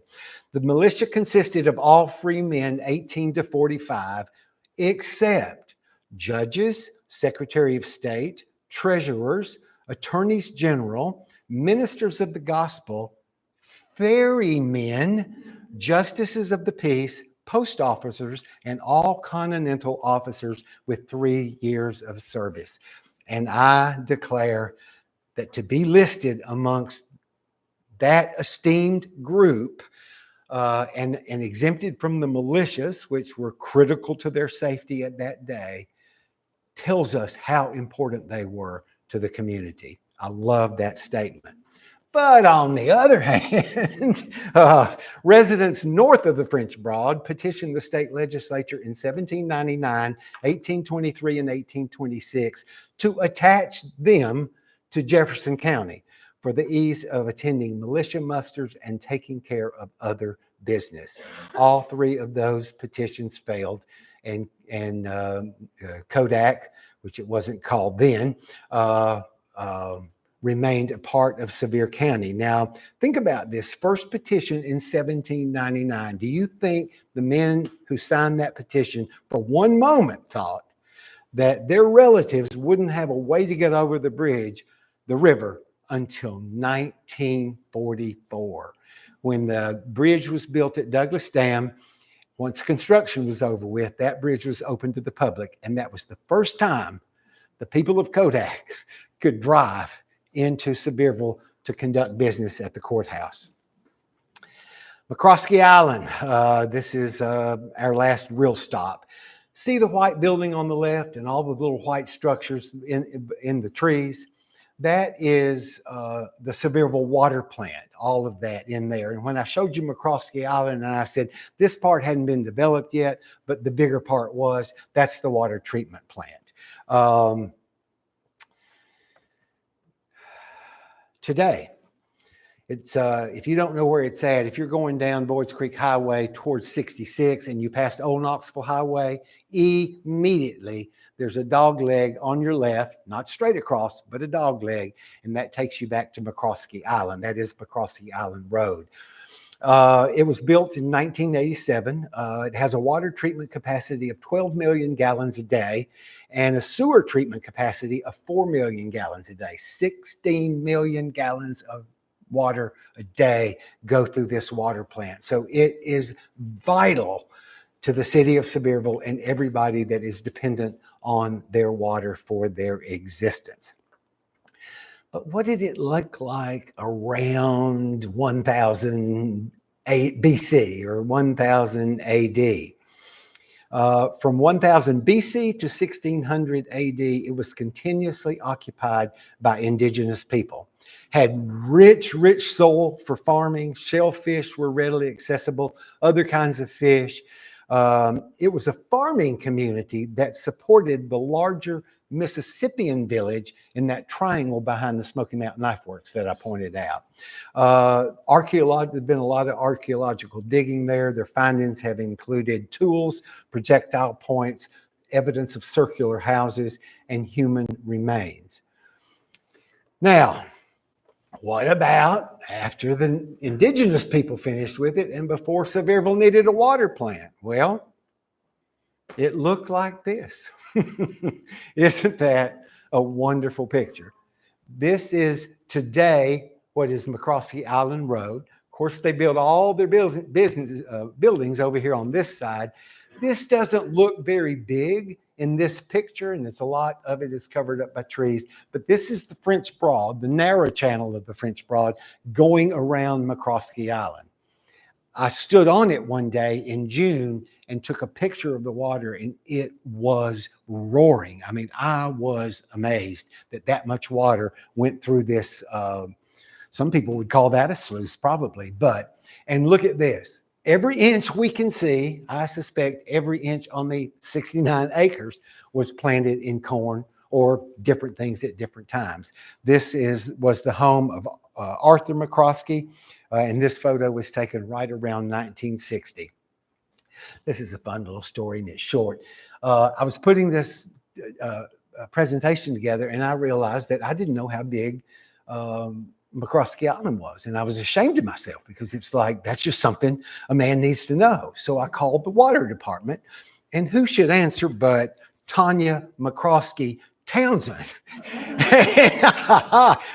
the militia consisted of all free men 18 to 45, except judges, secretary of state, treasurers, attorneys general, ministers of the gospel, ferrymen, justices of the peace, post officers, and all continental officers with 3 years of service. And I declare that to be listed amongst that esteemed group and exempted from the militias, which were critical to their safety at that day, tells us how important they were to the community. I love that statement. But on the other hand, residents north of the French Broad petitioned the state legislature in 1799, 1823, and 1826 to attach them to Jefferson County for the ease of attending militia musters and taking care of other business. All three of those petitions failed, and Kodak, which it wasn't called then, remained a part of Sevier County. Now, think about this first petition in 1799. Do you think the men who signed that petition for one moment thought that their relatives wouldn't have a way to get over the river, until 1944, when the bridge was built at Douglas Dam? Once construction was over with, that bridge was open to the public, and that was the first time the people of Kodak could drive into Sevierville to conduct business at the courthouse. McCroskey Island, this is our last real stop. See the white building on the left and all the little white structures in the trees? That is the Sevierville water plant, all of that in there. And when I showed you McCroskey Island and I said, this part hadn't been developed yet, but the bigger part was, that's the water treatment plant. Today, it's if you don't know where it's at, if you're going down Boyds Creek Highway towards 66 and you pass Old Knoxville Highway, immediately there's a dog leg on your left, not straight across, but a dog leg, and that takes you back to McCroskey Island. That is McCroskey Island Road. It was built in 1987. It has a water treatment capacity of 12 million gallons a day and a sewer treatment capacity of 4 million gallons a day. 16 million gallons of water a day go through this water plant. So it is vital to the city of Sevierville and everybody that is dependent on their water for their existence. But what did it look like around 1000 BC or 1000 AD? From 1000 BC to 1600 AD, it was continuously occupied by indigenous people. Had rich soil for farming. Shellfish were readily accessible, other kinds of fish. It was a farming community that supported the larger Mississippian village in that triangle behind the Smoky Mountain Knife Works that I pointed out. There's been a lot of archaeological digging there. Their findings have included tools, projectile points, evidence of circular houses, and human remains. Now, what about after the indigenous people finished with it and before Sevierville needed a water plant? Well, it looked like this. Isn't that a wonderful picture? This is today what is McCroskey Island Road. Of course, they built all their buildings over here on this side. This doesn't look very big in this picture, and it's a lot of it is covered up by trees. But this is the French Broad, the narrow channel of the French Broad going around McCroskey Island. I stood on it one day in June and took a picture of the water, and it was roaring. I mean, I was amazed that that much water went through this. Some people would call that a sluice, probably. And look at this. Every inch we can see, I suspect every inch on the 69 acres was planted in corn or different things at different times. This was the home of Arthur McCroskey, and this photo was taken right around 1960. This is a fun little story, and it's short. I was putting this presentation together, and I realized that I didn't know how big McCroskey Island was, and I was ashamed of myself because it's like, that's just something a man needs to know. So I called the water department, and who should answer but Tanya McCroskey Townsend.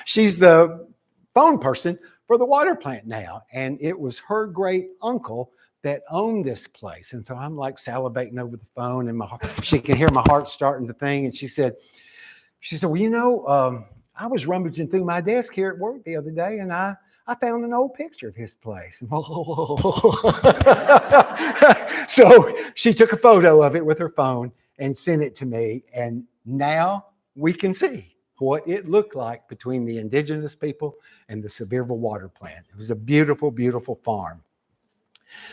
She's the phone person for the water plant now, and it was her great uncle that owned this place. And so I'm like salivating over the phone, and she can hear my heart starting to thing. And she said, well, I was rummaging through my desk here at work the other day, and I found an old picture of his place. So she took a photo of it with her phone and sent it to me. And now we can see what it looked like between the indigenous people and the Sevierville water plant. It was a beautiful, beautiful farm.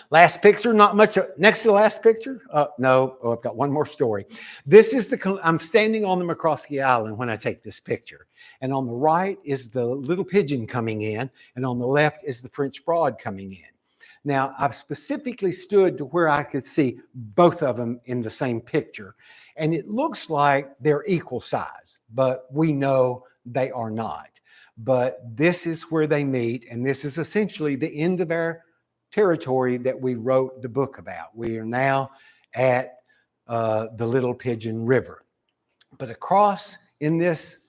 Last picture, not much. Next to the last picture? No, I've got one more story. This is I'm standing on the McCroskey Island when I take this picture. And on the right is the Little Pigeon coming in, and on the left is the French Broad coming in. Now, I've specifically stood to where I could see both of them in the same picture. And it looks like they're equal size, but we know they are not. But this is where they meet, and this is essentially the end of our territory that we wrote the book about. We are now at the Little Pigeon River. But across in this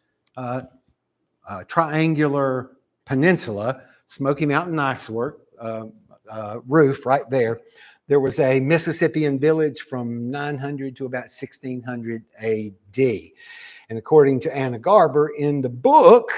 triangular peninsula, Smoky Mountain Knives Work roof right there, there was a Mississippian village from 900 to about 1600 AD. And according to Anna Garber in the book,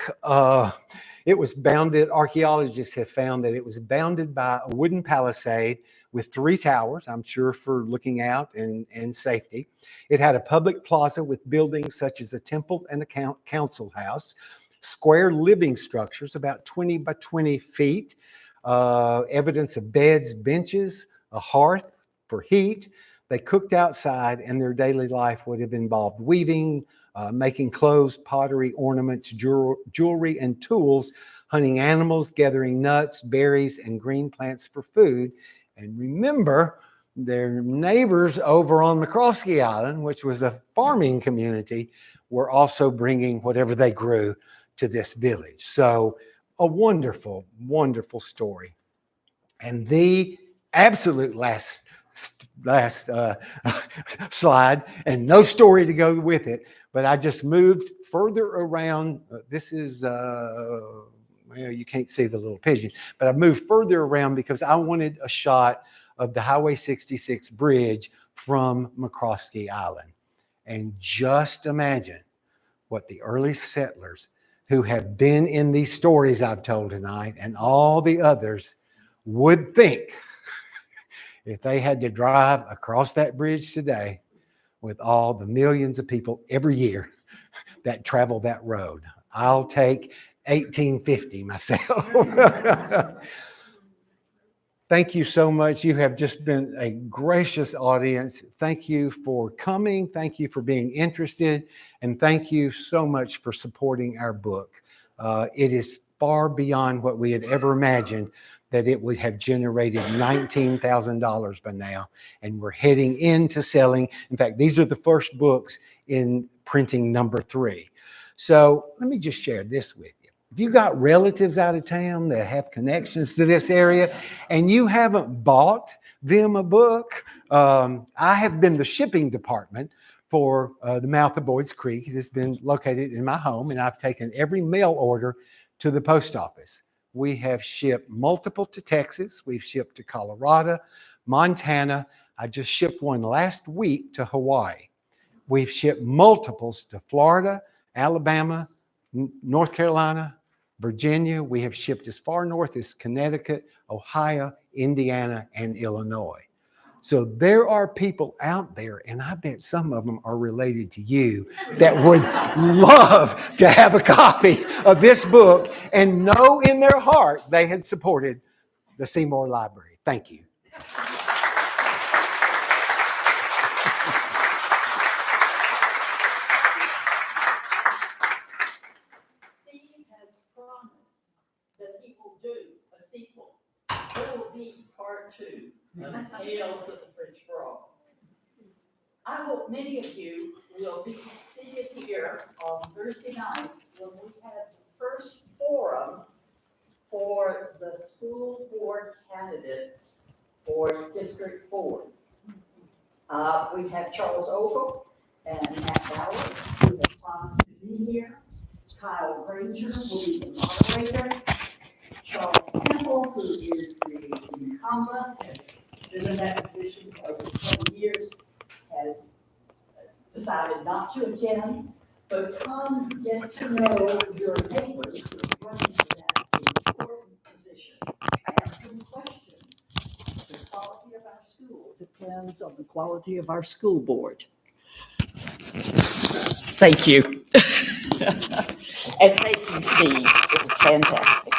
it was bounded, archaeologists have found that it was bounded by a wooden palisade with 3 towers, I'm sure for looking out and safety. It had a public plaza with buildings such as a temple and a council house, square living structures about 20 by 20 feet, evidence of beds, benches, a hearth for heat. They cooked outside, and their daily life would have involved weaving, making clothes, pottery, ornaments, jewelry, and tools, hunting animals, gathering nuts, berries, and green plants for food. And remember, their neighbors over on McCroskey Island, which was a farming community, were also bringing whatever they grew to this village. So a wonderful, wonderful story. And the absolute last slide, and no story to go with it, but I just moved further around. This is, well, you can't see the Little Pigeon, but I've moved further around because I wanted a shot of the Highway 66 bridge from McCroskey Island. And just imagine what the early settlers who have been in these stories I've told tonight and all the others would think if they had to drive across that bridge today with all the millions of people every year that travel that road. I'll take 1850 myself. Thank you so much. You have just been a gracious audience. Thank you for coming. Thank you for being interested. And thank you so much for supporting our book. It is far beyond what we had ever imagined that it would have generated $19,000 by now. And we're heading into selling. In fact, these are the first books in printing number 3. So let me just share this with you. If you've got relatives out of town that have connections to this area and you haven't bought them a book, I have been the shipping department for the mouth of Boyds Creek. It's been located in my home, and I've taken every mail order to the post office. We have shipped multiple to Texas. We've shipped to Colorado, Montana. I just shipped one last week to Hawaii. We've shipped multiples to Florida, Alabama, North Carolina, Virginia. We have shipped as far north as Connecticut, Ohio, Indiana, and Illinois. So there are people out there, and I bet some of them are related to you, that would love to have a copy of this book and know in their heart they had supported the Seymour Library. Thank you. Tales of the French Broad. I hope many of you will be seated here on Thursday night when we have the first forum for the school board candidates for District 4. We have Charles Ogle and Matt Bauer, who have promised to be here. Kyle Granger will be the moderator. Charles Campbell, who is the incumbent, has been in that position for over 20 years, has decided not to attend, but come get to know your neighbors who are running for that important position. Ask them questions. The quality of our school depends on the quality of our school board. Thank you. And thank you, Steve. It was fantastic.